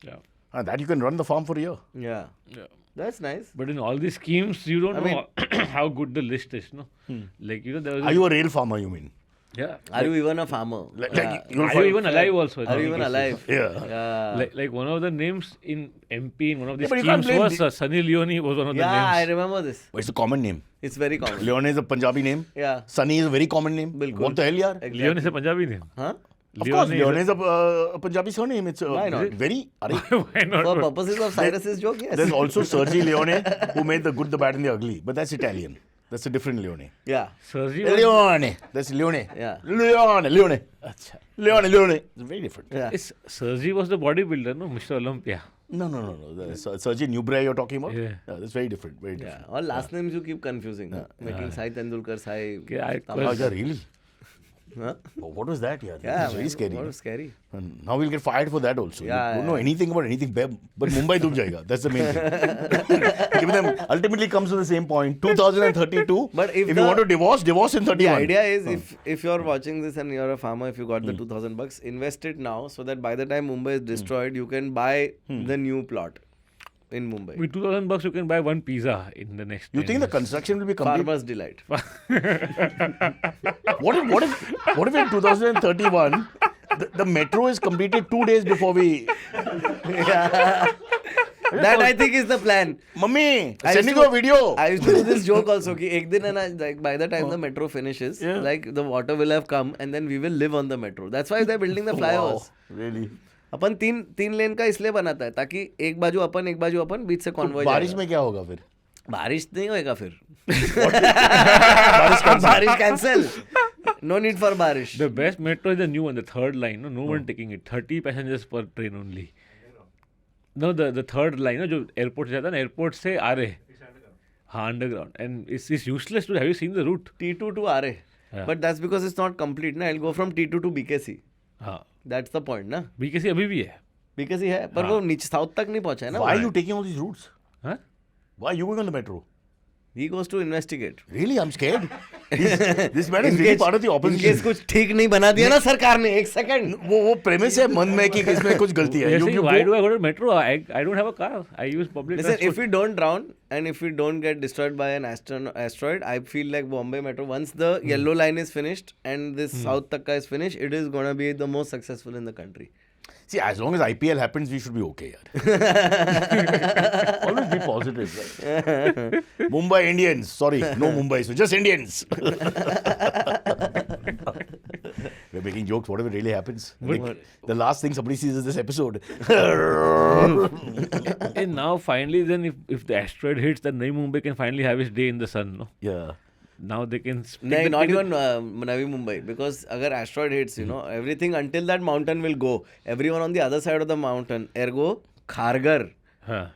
yeah. That you can run the farm for a year. Yeah. Yeah. That's nice. But in all these schemes, you don't I know how good the list is, no? Like, there was Are you a rail farmer, you mean? yeah. Are you even a farmer? Like, Yeah. you'll Are you find- even alive also? in Are you all even cases? alive? Yeah. Yeah. Like one of the names in MP in one of the but you can't schemes blame was Sunny Leone was one of the Yeah, I names. remember this. But it's a common name. It's very common. Leone is a Punjabi name. Yeah. Sunny is a very common name. Bilkul. What the hell, yaar? Exactly. Leone is a Punjabi name. Huh? Of course, Leone Leone is a Punjabi surname. It's Why not? very. Why not? For purposes of Cyrus's joke, yes. There's also Sergi Leone who made The Good, the Bad, and the Ugly. But that's Italian. That's a different Leone. Yeah. Sergi was, Leone. That's Leone. Yeah. Leone. Leone. It's very different. Yeah. Sergi was the bodybuilder, no? Mr. Olympia. No. Sergi Nubray you're talking about? Yeah. That's very different. Very Yeah. different. All last names you keep confusing. Making Sai Tendulkar, Sai. Okay, I Oh, was- yeah, really? Huh? Oh, what was that? Yeah, Yeah. It's very man, scary. What was scary? And now we'll get fired for that also. Yeah, You don't know yeah. anything about anything, but Mumbai dub jayega. That's the main thing. Give them ultimately comes to the same point. 2032. But if you the- want to divorce in 31. The idea is if you're watching this and you're a farmer, if you got the $2,000, invest it now so that by the time Mumbai is destroyed, you can buy the new plot in Mumbai. With $2,000 you can buy one pizza in the next. You 10 think the years. construction will be complete? Farmer's delight. What if in 2031 the metro is completed 2 days before we? That I think is the plan. Mummy, I send me used to- a video. I used to do this joke also. Ki ek din hai na, like by the time the metro finishes, Yeah. like the water will have come and then we will live on the metro. That's why they're building the flyovers. Wow, really? अपन तीन लेन का इसलिए बनाता है ताकि एक बाजू अपन बीच से convoy बारिश में क्या होगा फिर? बारिश नहीं होएगा फिर बारिश कैंसिल नो नीड फॉर बारिश The best metro is the new one, the third line. No one taking it. 30 passengers per train only. No, the third line, no, जो airport से जाता है ना, airport से आ रहे. हाँ, underground. And it's useless to have you seen the route? T2 to RA. Yeah. But that's because it's not complete ना. I'll go from T2 to BKC. हाँ. That's the point ना. BKC अभी भी है. BKC है पर वो नीचे साउथ तक नहीं पहुंचा है ना. Why are you taking all these routes? हाँ? Why are you going on the metro? He goes to investigate. Really, I'm scared. This man is really part of the In opposition. case कुछ ठीक नहीं बना दिया ना सरकार ने एक सेकंड. वो premise है मन में कि इसमें कुछ गलती है. You're You- saying, you why go- do I go to metro? I don't have a car. I use public Listen, transport. if we don't drown and if we don't get destroyed by an asteroid, I feel like Bombay Metro, once the yellow line is finished and this South Takka is finished, it is gonna be the most successful in the country. See, as long as IPL happens, we should be okay. Yaar. Always be positive. Right? Mumbai Indians. Sorry, no Mumbai. So just Indians. We're making jokes. Whatever really happens. Like, the last thing somebody sees is this episode. And now finally, then if the asteroid hits, then Navi Mumbai can finally have its day in the sun. No? Yeah. Now they can. No, not even Navi Mumbai, because agar asteroid hits, you know, everything until that mountain will go. Everyone on the other side of the mountain, ergo Khargar. हाँ.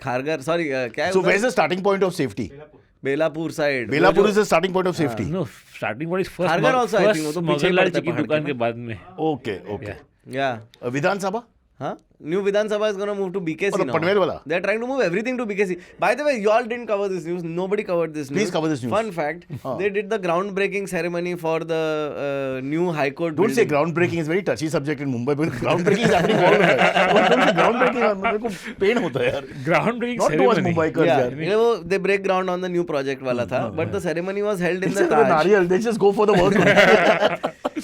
Khargar, sorry, क्या है So उधर? where's the starting point of safety? Belapur side. Belapur वो जो- is the starting point of safety. No, starting point is first. Khargar also, I think, वो तो पीछे ही मगनलाल पड़ता है जी की पहाड़ के दुकान ना। के बाद में. Okay, okay. Yeah. Vidhan Sabha? Huh? New Vidhan Sabha is going to move to BKC Oh, the now. Panvel wala? They're trying to move everything to BKC. By the way, you all didn't cover this news. Nobody covered this news. Please cover this news. Fun fact, they did the groundbreaking ceremony for the new High Court Don't say building. groundbreaking is very touchy subject in Mumbai, but groundbreaking is happening all over. Don't say groundbreaking, मेरे को pain होता है यार. Groundbreaking Not to us ceremony. Mumbaikars Yeah, यार. you know, they break ground on the new project wala tha, but the ceremony was held in the Instead of a Taj. nariyal, they just go for the work.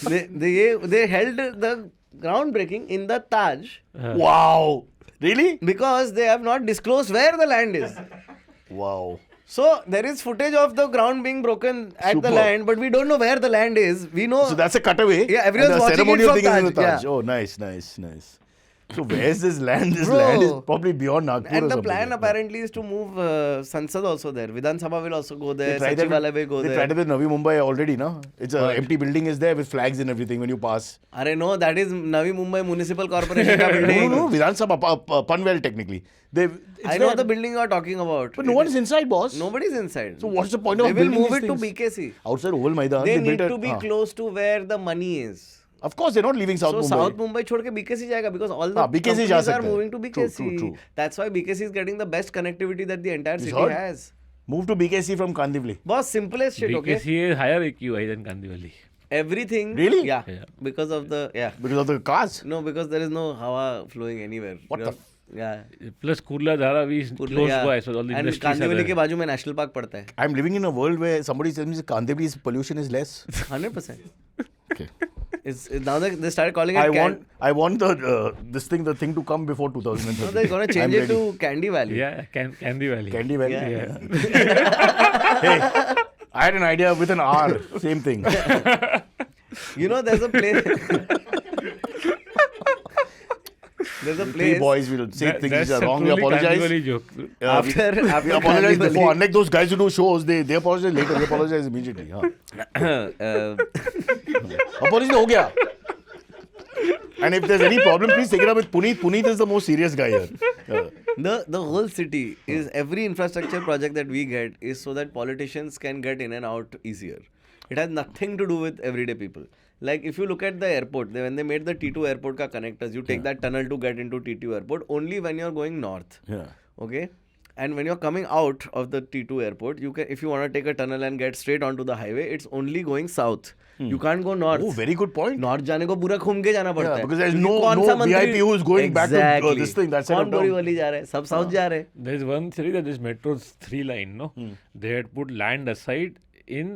They held the groundbreaking in the Taj Wow. Really? because they have not disclosed where the land is. Wow. So there is footage of the ground being broken at the Super. land, but we don't know where the land is. We know. So that's a cutaway. Yeah, everyone's and the watching it ceremonial from thing is in the Taj, Taj. yeah. Oh, nice, nice, nice. So where's this land? This Bro. land is probably beyond Nagpur or and the something plan like that. apparently is to move Sansad also there. Vidhan Sabha will also go there. They tried that Sachivalaya will go they there. tried it with Navi Mumbai already, no? It's a empty building is there with flags and everything when you pass. Arey no, that is Navi Mumbai Municipal Corporation ka No, building. no, Vidhan Sabha, Panvel technically. I know the building you are talking about. But no one is inside, boss. Nobody's inside. So what's the point They of will building move these it to things? BKC. Outside Oval Maidan. They built need a- to be close to where the money is. Of course, they're not leaving South So Mumbai. South Mumbai छोड़ के BKC जाएगा because all the BKC जा companies are सकता है. moving to BKC. True. That's why BKC is getting the best connectivity that the entire city heard. has. Move to BKC from Kandivali. Boss, simplest shit, okay? BKC is higher AQI than Kandivali. Everything. Really? Yeah. Yeah. Because of the Because of the cars. No, because there is no hawa flowing anywhere. What the Yeah. Plus Kurla Dharavi is close Yeah. by, so all the And industries are Kandivali के there. बाजू में national park पड़ता है. I'm living in a world where somebody tells me Kandivali's pollution is less. 100%. Okay. It's now they started calling it. I want the thing to come before 2030. No, they're gonna change it to Candy Valley. Yeah, Candy Valley. Candy Valley. Yeah. Hey, I had an idea with an R. Same thing. You know, there's a place. There's a Three place. boys will say things That's which are a wrong. We truly apologize. Kandivali joke. After We apologize Kandivali. before. Unlike those guys who do shows, they apologize later. We apologize immediately. Huh? Apology ho gaya. And if there's any problem, please take it up with Puneet. Puneet is the most serious guy here. The whole city is every infrastructure project that we get is so that politicians can get in and out easier. It has nothing to do with everyday people. Like if you look at the airport, when they made the T2 airport ka connectors, you take that tunnel to get into T2 airport only when you're going north. Yeah. Okay. And when you're coming out of the T2 airport, you can, if you want to take a tunnel and get straight onto the highway, it's only going south. You can't go north. Oh, very good point. North जाने को पूरा घूम के जाना पड़ता है. because there's क्योंकि no- कौन no सा मंत्री- VIP who is going back to, Exactly. this thing, that side कौन of town. बोरीवली जा रहे हैं? सब साउथ जा रहे हैं. There's one theory that this metro's 3 line, no? They had put land aside in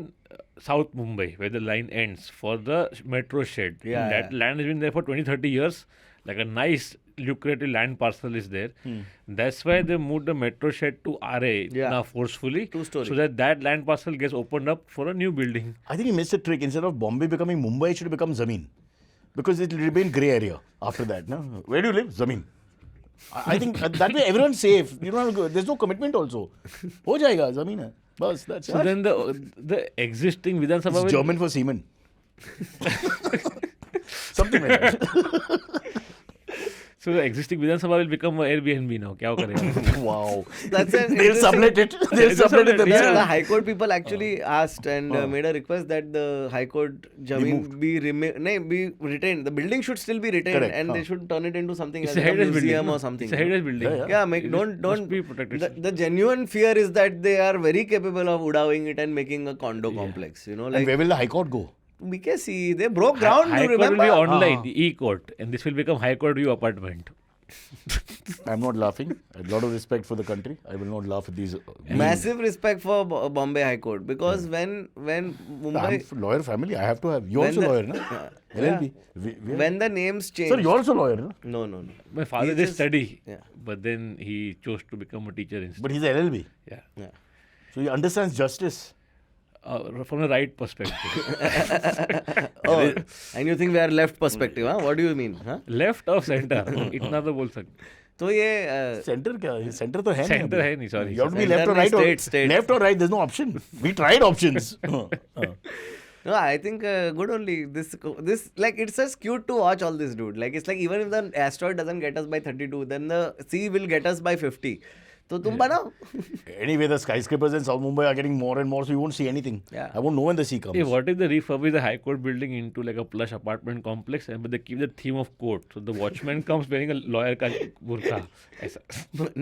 South Mumbai, where the line ends, for the metro shed. Yeah, And that yeah. land has been there for 20-30 years. Like a nice, lucrative land parcel is there. That's why they moved the metro shed to RA Yeah. now forcefully. Two-story. So that land parcel gets opened up for a new building. I think he missed a trick. Instead of Bombay becoming Mumbai, it should become Zameen. Because it will remain grey area after that. No? Where do you live? Zameen. I think that way everyone's safe. You don't have to go. There's no commitment also. Ho jayega, Zameen hai. Bas, that's So it. then the existing Vidhan Sabha It's will- German for semen. Something like that. So the existing Vidhan Sabha will become a Airbnb now. क्या करेगा? Wow. That's an They'll interesting- sublet it. They'll They'll sublet it sublet it, Yeah, themselves. the High Court people actually asked and made a request that the High Court Jameen be retained. The building should still be retained, Correct, and they should turn it into something It's like a a heritage building. museum no? or something. It's a heritage building. Yeah, Yeah, make It don't must be protected. The genuine fear is that they are very capable of udawing it and making a condo complex. You know, And like where will the High Court go? BKC, they broke ground. High You Court will remember? be online, the E-Court, and this will become High Court View apartment. I'm not laughing. I have a lot of respect for the country. I will not laugh at these. Massive respect for Bombay High Court because when Mumbai I'm from lawyer family. I have to have. You're When also the- lawyer, no? Yeah. LLB. We are- when the names changed. Sir, you're also lawyer, no? No. My father He did just- study, yeah. but then he chose to become a teacher instead. But he's a LLB. Yeah. Yeah. So he understands justice. From the right perspective. Oh, and you think we are left perspective, huh? What do you mean, huh? Left or center? इतना तो बोल सकते. तो ये Center क्या? Center तो है नहीं. Center अभी. है नहीं, sorry. You have to be Center left or नहीं, right. state. Left or right. There's no option. We tried options. no, I think good only. This like it's just cute to watch all this, dude. Like it's like even if the asteroid doesn't get us by 32, then the sea will get us by 50. तो तुम बनाओ. Anyway, the skyscrapers in South Mumbai are getting more and more, so you won't see anything. Yeah. I won't know when the sea comes. Hey, what if they refurbish the High Court building into like a plush apartment complex, but they keep the theme of court? So the watchman comes wearing a lawyer ka burqa. ऐसा.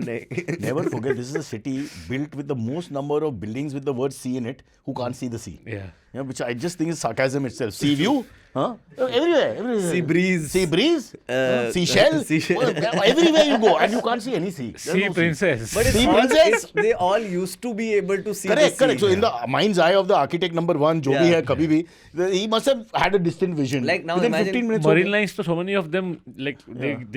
नहीं. Never forget, this is a city built with the most number of buildings with the word sea in it who can't see the sea. Yeah. Yeah, which I just think is sarcasm itself. Sea view, huh? Everywhere. Sea breeze. Sea breeze, seashell. Seashell. Well, everywhere you go and you can't see any sea. There's Sea no princess. But it's Sea all, princess? they all used to be able to see Correct, the correct. So sea. in the mind's eye of the architect number one, जो भी Yeah. है कभी भी, he must have had a distant vision. Like now Within imagine 15 minutes. Marine lines, so many of them, like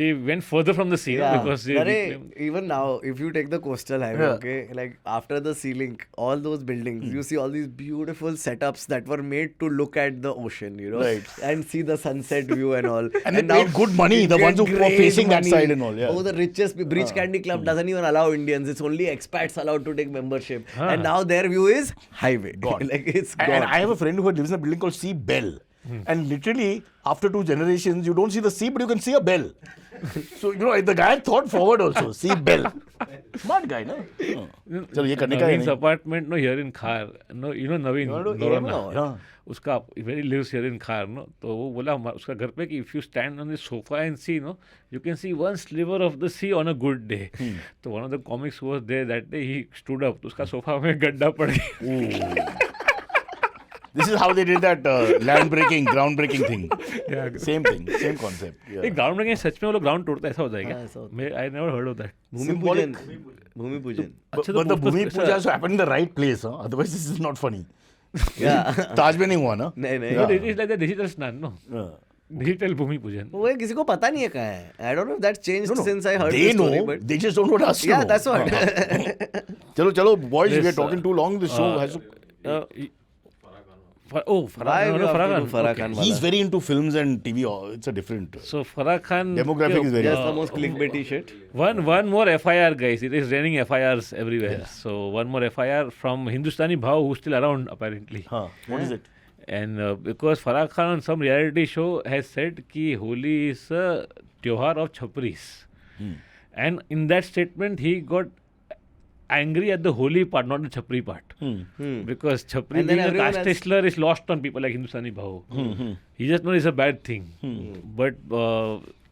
they went further from the sea, no? Yeah. Because they Arre, reclaimed- even now, if you take the coastal highway, Yeah. okay, like after the sea link, all those buildings, you see all these beautiful setups that were made to look at the ocean, you know, Right. and see the sunset view and all. And they paid good money, the you ones who get were great facing that money. side and all, yeah. Oh, the richest Breach Candy Club doesn't even allow Indians. It's only expats allowed to take membership. And now their view is highway. Gone. like it's gone. And I have a friend who lives in a building called Sea Bell. And literally, after 2 generations, you don't see the sea, but you can see a bell. So, you know, the guy thought forward also. Sea Bell. Smart guy, no? चलो ये करने का है Naveen's नहीं. apartment, no, here in Khar, no, you know Naveen, You want to aim Norana. or? Yeah. उसका when he lives here in Khar, no, तो वो बोला उसका घर पे कि if you stand on the sofa and see, no, you can see one sliver of the sea on a good day. तो one of the comics was there that day he stood up, तो उसका sofa में गड्ढा पड़ गया. This is how they did that groundbreaking thing. Yeah. Same thing, same concept. Yeah. एक ground breaking सच में वो लोग ग्राउंड तोड़ते हैं, ऐसा होता है हाँ, क्या? ऐसा होता मैं I never heard of that. Bhumi Pujan. Bhumi Pujan. But, अच्छा, तो but the post- Bhumi Puja has to happen in the right place, huh? Otherwise this is not funny. Yeah. ताज में नहीं हुआ ना? नहीं नहीं. But it is like the digital स्नान, no? Yeah. Digital भूमि पूजन. वो किसी को पता नहीं है कहाँ है. I don't know if that's changed No, no. since I heard They the story, know, but they just don't want us to yeah, know. that's what. चलो boys, we Yes, are talking too long. This show has to... Farah Why we have to do Farah Okay. Khan He's wala? very into films and TV. It's a different... So Farah Khan Demographic is very- Just the most clickbaity shit. one more FIR, guys. It is raining FIRs everywhere. So one more FIR from Hindustani Bhav, who's still around apparently. Huh. What is it? And because Farah Khan on some reality show has said कि Holi is a त्योहार of Chhapris. And in that statement he got angry at the Holi part, not the Chhapri part. Because Chhapri And then being a everyone caste else- slur is lost on people like Hindustani Bhav. He just knows it's a bad thing. But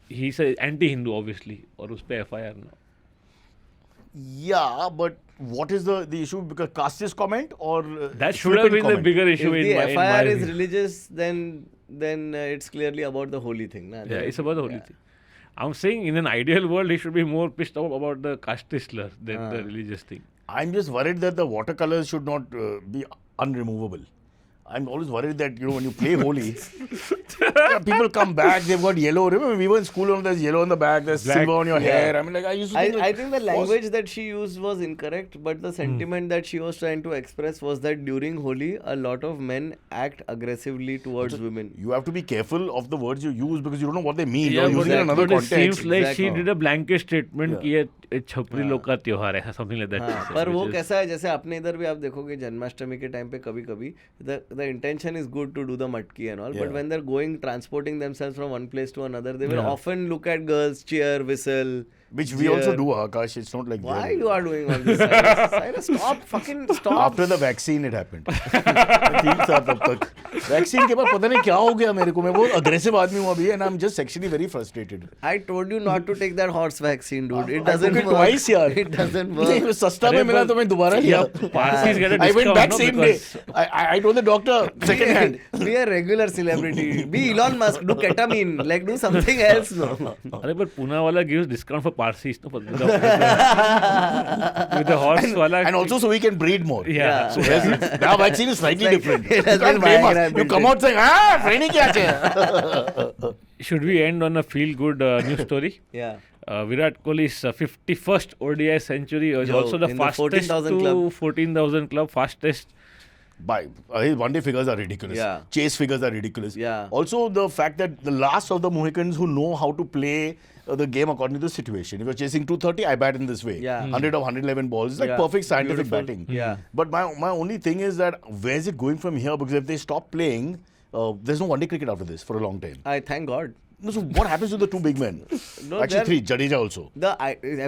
he's a anti-Hindu obviously. और उस पे FIR ना. Yeah, but what is the issue? Because casteist comment or... That should have flippant been the comment? bigger If issue the in my FIR is view. religious, then it's clearly about the holy thing. Na? Yeah, it's about the holy thing. I'm saying in an ideal world, he should be more pissed off about the caste slur than the religious thing. I'm just worried that the watercolors should not be unremovable. I'm always worried that, when you play Holi, yeah, people come back, they've got yellow. Remember, we were in school and there's yellow on the back, there's Black. silver on your hair. I mean, I used to think, I think the language that she used was incorrect, but the sentiment that she was trying to express was that during Holi, a lot of men act aggressively towards women. you have to be careful of the words you use because you don't know what they mean. Yeah, You're using it in another but it context. seems like she Exactly. did a blanket statement Yeah. कि ये छपरी लोग का त्योहार है, something like that. हाँ, she said, पर वो which is- कैसा है जैसे अपने इधर भी आप देखोगे जन्माष्टमी के टाइम पे कभी कभी the intention is good to do the matki and all, but Yeah. when they're transporting themselves from one place to another, they will Yeah. often look at girls, cheer, whistle. Which we also jeer. do, Akash. It's not like Why they're- you are doing all this? Cyrus? Cyrus, stop. After the vaccine, it happened. ठीक था तब तक. Vaccine के बाद पता नहीं क्या हो गया मेरे को. मैं बहुत aggressive आदमी हूँ अभी and I'm just sexually very frustrated. I told you not to take that horse vaccine, dude. It I doesn't took it work. twice, यार. It doesn't नहीं, work. वो सस्ता में मिला तो मैं दोबारा लिया. Parsis get a I went discount, back no, same day. because- I told the doctor second hand. Be a regular celebrity. Be Elon Musk. Do ketamine. Like do something else. No. अरे पर पूना वाला gives discount for Parsis, no? With the horse वाला. And also so we can breed more. Yeah. So now vaccine is slightly Like, different. it has You can't been blame Viagra us. You built come in. out saying, training क्या चाहिए? Should we end on a feel-good news story? Yeah. Virat Kohli's 51st ODI century is Yo, also the in the fastest 14,000 to club. 14,000 club, fastest. By his one-day figures are ridiculous. Yeah. Chase figures are ridiculous. Yeah. Also, the fact that the last of the Mohicans who know how to play the game according to the situation. If you're chasing 230, I bat in this way. Yeah. 100 of 111 balls. It's like Yeah. perfect scientific Beautiful. batting. Yeah. But my only thing is that where's it going from here? Because if they stop playing, there's no one-day cricket after this for a long time. I thank God. No, so what happens to the two big men? No, Actually, they're- 3. Jadeja also.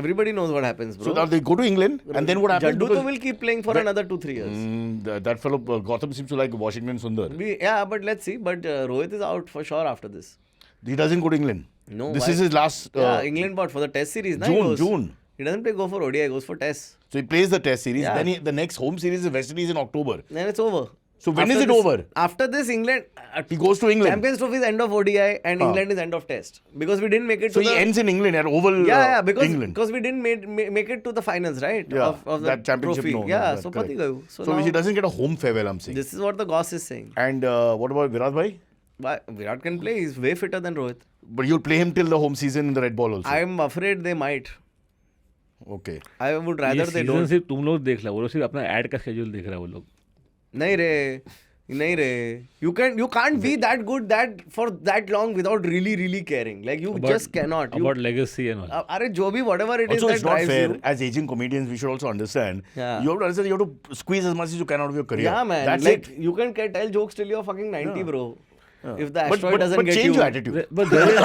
Everybody knows what happens, bro. So now they go to England, and then what happens? Jaddu Because- to will keep playing for another 2-3 years. that fellow Gotham seems to like Washington Sundar. Yeah, but let's see. But Rohit is out for sure after this. He doesn't go to England. No, This why? is his last. Yeah, England bought for the Test series. Na, he goes. June. He doesn't go for ODI. He goes for Test. So he plays the Test series. Yeah. Then the next home series is West Indies in October. Then it's over. So when After is it this- over? After this, England. He goes to England. Champions Trophy is end of ODI and England is end of Test because we didn't make it. So to he the, ends in England at Oval. Yeah, because England. we didn't make it to the finals, right? Yeah, of the that championship. trophy. No, yeah, that so correct. pati gayu. So, So now, he doesn't get a home farewell. I'm saying. this is what the goss is saying. And what about Virat bhai? But Virat can play. He's way fitter than Rohit. But you'll play him till the home season in the red ball also. I'm afraid they might. Okay. I would ये rather they season don't. सिर्फ तुम लोग देख लो, वो लोग सिर्फ अपना add का schedule देख रहा है वो लोग. नहीं रे. You can't be that good that for that long without really caring. Like you just cannot. You, About legacy and all. अरे जो भी whatever it is Also, that it's not drives fair. you. As aging comedians, we should also understand. Yeah. You have to understand. You have to squeeze as much as you can out of your career. Yeah, man. That's like it. you can tell jokes till you're fucking 90, bro. If the But, asteroid doesn't get change you. your attitude. But there is,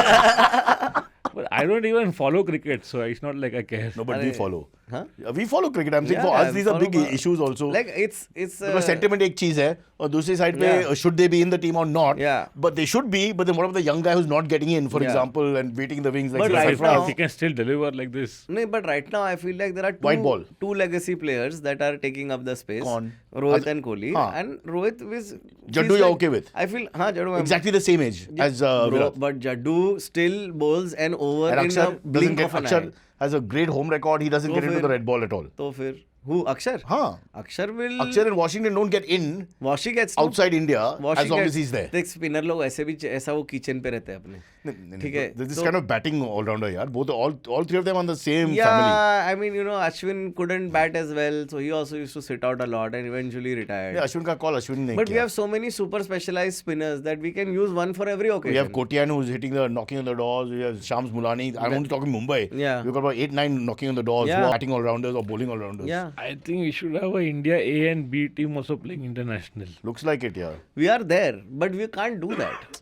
but I don't even follow cricket, so it's not like I care. No, but we follow. Huh? We follow cricket. I'm saying Yeah, for us I these are follow big my- issues also. Like it's because sentiment एक चीज है और दूसरी side पे Yeah. should they be in the team or not? Yeah. But they should be. But then what about the young guy who's not getting in, for Yeah. example, and waiting in the wings like But say, right Sarfaraz? now- He can still deliver like this. No, but right now I feel like there are White ball. two legacy players that are taking up the space. Kaun? Rohit and Kohli. हाँ. And Rohit is... Jaddu feels you're okay with? I feel... हाँ, Jaddu. Exactly the same age as Bro, Virat. but Jaddu still bowls an over And in Akshar a doesn't blink get of an Akshar eye. has a great home record. He doesn't तो get into फिर- the red ball at all. तो फिर... Who? Akshar? हाँ. Akshar will... Akshar and Washington don't get in Washi gets... outside India Washi as long gets- as he's there. देख spinner लोग ऐसे भी ऐसा वो किचन पे रहते हैं अपने ठीक है This is तो- kind of batting all rounder, yaar. Both all three of them on the same Yeah, family. I mean, you know, Ashwin couldn't bat as well, so he also used to sit out a lot and eventually retired. Yeah, Ashwin ka call Ashwin ne But we kiya. have so many super specialized spinners that we can use one for every occasion. We have Kotian who's knocking on the doors. We have Shams Mulani. I'm only talking Mumbai. Yeah. We've got about 8-9 knocking on the doors who Yeah. are batting all rounders or bowling all rounders. Yeah, I think we should have a India A and B team also playing international. Looks like it, yeah. we are there, but we can't do that.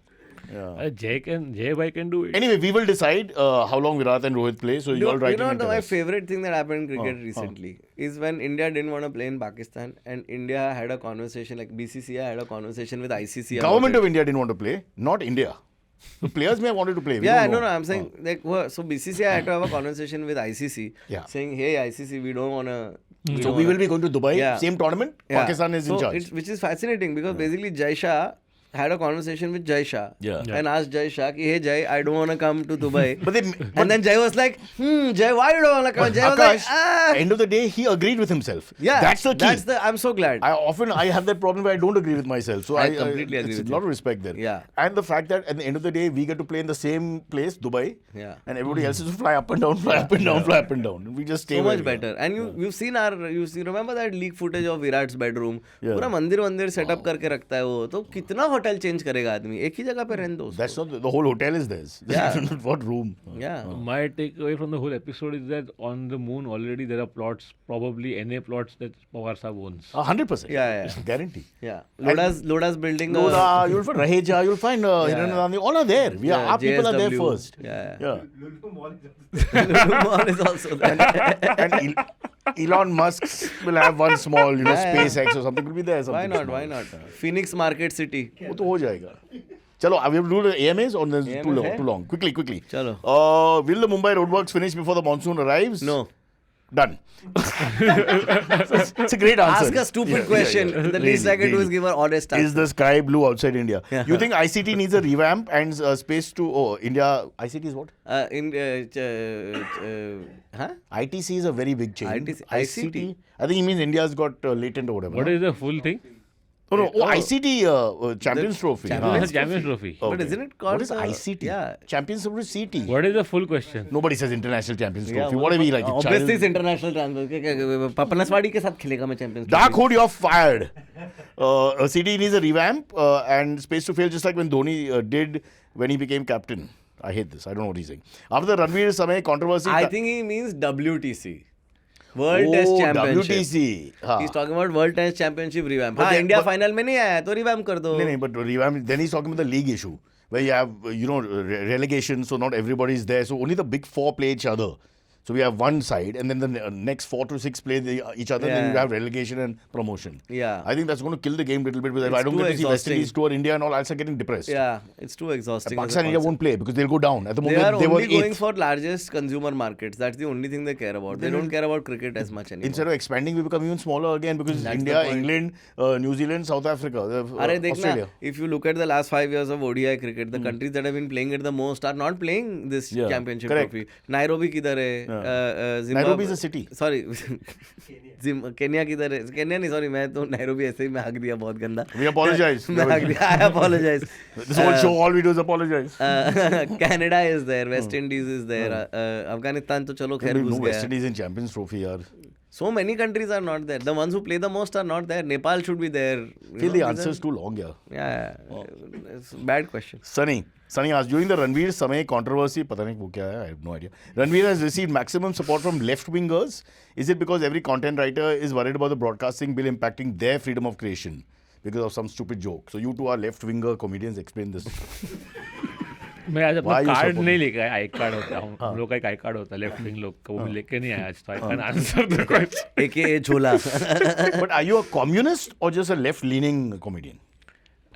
Jay Bhai can do it. Anyway, we will decide how long Virat and Rohit play. So you all write You know, in and tell my us. favorite thing that happened in cricket recently is when India didn't want to play in Pakistan and India had a conversation, like BCCI had a conversation with ICC. about Government it. of India didn't want to play, not India. The players may have wanted to play. We Yeah, don't no, know. I'm saying like so BCCI had to have a conversation with ICC, Yeah. saying, "Hey ICC, we don't wanna." So we will be going to Dubai, Yeah. same tournament. Yeah. Pakistan is in So charge. which is fascinating because basically Jai Shah had a conversation with Jai Shah Yeah. and asked Jai Shah, ki, "Hey Jai, I don't want to come to Dubai." But they, and then Jai was like, Jai, why you don't want to come? Jai was like, Akash, end of the day, he agreed with himself. Yeah, That's the key. I'm so glad. I have that problem where I don't agree with myself. So I completely agree it's with a lot you. of respect there. Yeah. And the fact that at the end of the day, we get to play in the same place, Dubai. Yeah. And everybody else is to fly up and down, fly up and down, fly up and down. We just stay So where much we are. better. And you see, remember that leak footage of Virat's bedroom? Yeah. पूरा मंदिर setup करके रखता है वो तो कितना hotel change करेगा आदमी एक ही जगह पे रहने दो उसको। That's not the whole hotel is theirs. Yeah. What room? Yeah. My takeaway from the whole episode is that on the moon already there are plots, probably NA plots that Pawar Saab owns. 100%. Yeah. Guarantee. Yeah. Loda's building Loda, you'll find Raheja, you'll find Hiranandani, all are there. Our people are there JSW. first. Yeah. Lulu Mall is Lulu Mall is also there. And Elon Musk will have one small, Yeah. SpaceX or something will be there. Why something not? small. Why not? Phoenix Market City. वो तो हो जाएगा. Chalo, we have to do the AMAs or there's too long? है? Too long. Quickly. Chalo. Will the Mumbai roadworks finish before the monsoon arrives? No. Done. It's a great answer. Ask a stupid question. The least I can do is give an honest Is answer. the sky blue outside India? Yeah. You think ICT needs a revamp and space to... Oh, India... ICT is what? Huh? ITC is a very big change. ITC. ICT? I think he means India's got latent or whatever. What no? is the full thing? No. Oh, ICT Champions Trophy. Champions It's a Champions Trophy. Okay. But isn't it called What is the- ICT? Yeah. Champions Trophy CT. What is the full question? Nobody says International Champions Yeah, Trophy. Whatever you like. Obviously, it's international transfer. Papanaswadi के साथ खेलेगा मैं Champions League. Dark Hood, you're fired. CT needs a revamp and space to fail, just like when Dhoni did when he became captain. I hate this. I don't know what he's saying. After the Ranveer Samay controversy. I think he means WTC. World Test Championship. WTC. हाँ. He's talking about World Test Championship revamp. But हाँ, then- India but- final में नहीं आया तो revamp कर दो. No, but revamp. Then he's talking about the league issue where you have, relegation, so not everybody is there. So only the big four play each other. So we have one side, and then the next 4 to 6 play each other. Then you Yeah. have relegation and promotion. Yeah. I think that's going to kill the game a little bit because if It's I don't too get to see West exhausting. Indies tour India and all, I'll start getting depressed. Yeah, it's too exhausting. as a Pakistan India concept. won't play because they'll go down. At the They moment, are they were only going eighth. for largest consumer markets. That's the only thing they care about. They don't care about cricket as much anymore. Instead of expanding, we become even smaller again because That's India, the point. England, New Zealand, South Africa, अरे देखना, Australia. if you look at the last 5 years of ODI cricket, the countries that have been playing it the most are not playing this Yeah, championship correct. trophy. Nairobi किधर है? Zimbabwe. Nairobi is a city. Sorry, Kenya किधर है? Kenya नहीं, sorry, मैं तो Nairobi ऐसे ही मैं हक दिया बहुत गंदा. We apologize. मैं हक दिया. I apologize. This whole show, all we do is apologize. Canada is there, West Indies is there, Afghanistan तो चलो खैर No घुस West गया. Indies in Champions Trophy, yaar. So many countries are not there. The ones who play the most are not there. Nepal should be there. You Feel know, the these answer are- is too long, yeah. Yeah, it's a bad question. Sunny asked, during the Ranveer Samay controversy, pata nahi wo kya hai, I have no idea. Ranveer has received maximum support from left-wingers. Is it because every content writer is worried about the broadcasting bill impacting their freedom of creation because of some stupid joke? So you two are left-winger comedians. Explain this. मैं आज अपना Why you card support नहीं him? लेके आया, I card होता हूँ हम लोग का एक आई कार्ड होता है लेफ्ट विंग लोग का, वो भी लेके नहीं आया आज, तो I can answer the question. AKA झोला. But are you a communist or just a left-leaning comedian?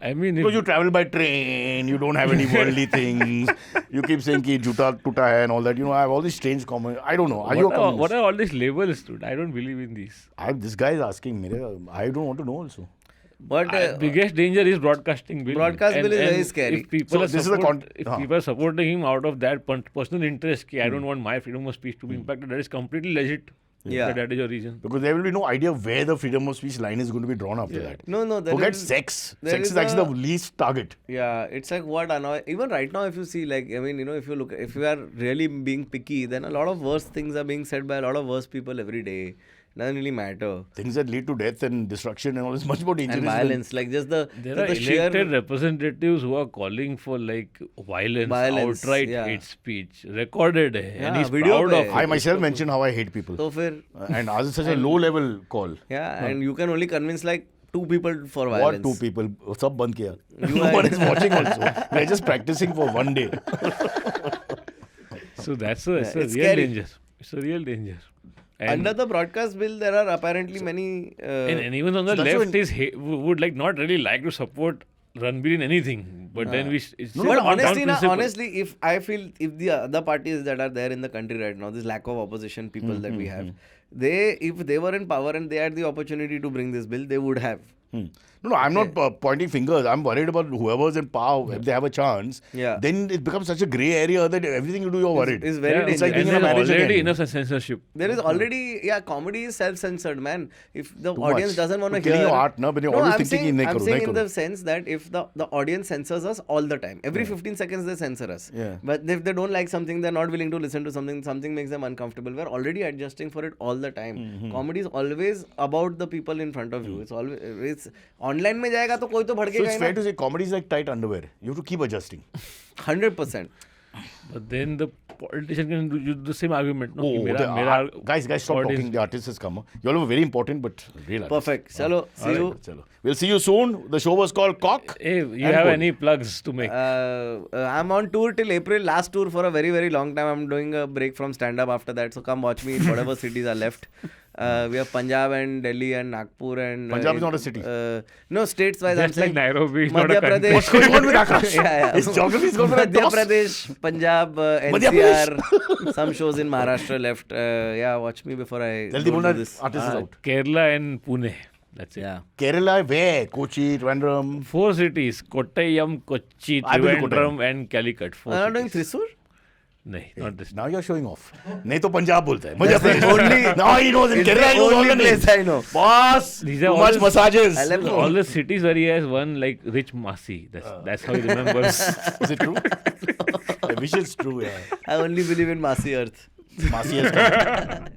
I mean, Because you travel by train, you don't have any worldly things. You keep saying ki juta tuta hai and all that. You know, I have all these strange comments. I don't know. Are you a communist? what are all these labels, dude? I don't believe in these. This guy is asking me. I don't want to know also. But Biggest danger is broadcasting bill. Broadcast bill is very scary. If people So are this is a if people are supporting him out of that personal interest, I don't want my freedom of speech to be impacted, that is completely legit. Yeah. That is your reason. Because there will be no idea where the freedom of speech line is going to be drawn after that. no, there Forget is- sex. there Sex is is actually a- the least target. Yeah, it's like what annoy. Even right now, if you see, like, I mean, you know, if you are really being picky, then a lot of worse things are being said by a lot of worse people every day. Doesn't really matter. Things that lead to death and destruction and all is much more dangerous. And violence, like just the There the are sheer elected representatives who are calling for like violence, Violence, outright yeah. hate speech, recorded hai, and Yeah, he's video proud pe of hai. I myself mentioned how I hate people. So फिर And ours is such a low level call. yeah, and you can only convince like 2 people for What violence. 2 people? Sab band kiya. You No one are- is watching also. We're just practicing for one day. So that's a, it's a real it's scary. danger. It's a real danger. And, Under the broadcast bill, there are apparently many. and even on the So that's left when- is would like not really like to support Ranbir in anything, but then we it's but just on honestly, principle. honestly, if I feel if the other parties that are there in the country right now, this lack of opposition people that we have, if they were in power and they had the opportunity to bring this bill, they would have. No, I'm not pointing fingers. I'm worried about whoever's in power. If they have a chance, Yeah. then it becomes such a grey area that everything you do, you're worried. Is very Yeah, It's like dangerous. being in a and there's marriage already again. enough censorship. There is already, comedy is self-censored, man. If the Too audience much. doesn't want to You're killing hear, your art, no? But you're always I'm thinking saying, nahi I'm karo, saying nahi in karo. the sense that if the audience censors us all the time, every 15 seconds they censor us. Yeah. But if they don't like something, they're not willing to listen to something. Something makes them uncomfortable. We're already adjusting for it all the time. Comedy is always about the people in front of you. It's always it's online में जाएगा तो कोई तो So भड़केगा it's he fair ना. to say comedy is like tight underwear. You have to keep adjusting. 100%. But then the politician can do the same argument. No? कि Oh, मेरा guys, stop audience- talking. The artist has come. You all were very important, but real artists. Perfect. Chalo, see you. Chalo. We'll see you soon. The show was called Cock. Hey, you and have Bull. any plugs to make? I'm on tour till April. Last tour for a very, very long time. I'm doing a break from stand-up after that. So come watch me in whatever cities are left. We have Punjab and Delhi and Nagpur and... Punjab is not a city. No, states-wise. I'm Just like saying Nairobi is not a Madhya country. Pradesh. What's going on with Akash? Yeah. His geography is going for a Madhya toss. Pradesh, Punjab, Madhya NCR, some shows in Maharashtra left. Watch me before I Jaldi go bolna, do this. artist is out. Kerala and Pune. That's it. Yeah. Kerala, where? Kochi, Trivandrum. 4 cities: Kottayam, Kochi, I've been to Trivandrum, and Calicut. 4 I'm not doing cities. Thrissur? No, not this. Now you're showing off. नहीं तो पंजाब बोलता है. Madhya That's the Pradesh. only- Now he knows in It's Kerala the he knows all only the names. place I know. Boss, These are too all much the- massages. I left All the cities where he has one like rich Masi. That's how he remembers. Is it true? I wish it's true. Yeah. I only believe in Masi Earth. Masi has come.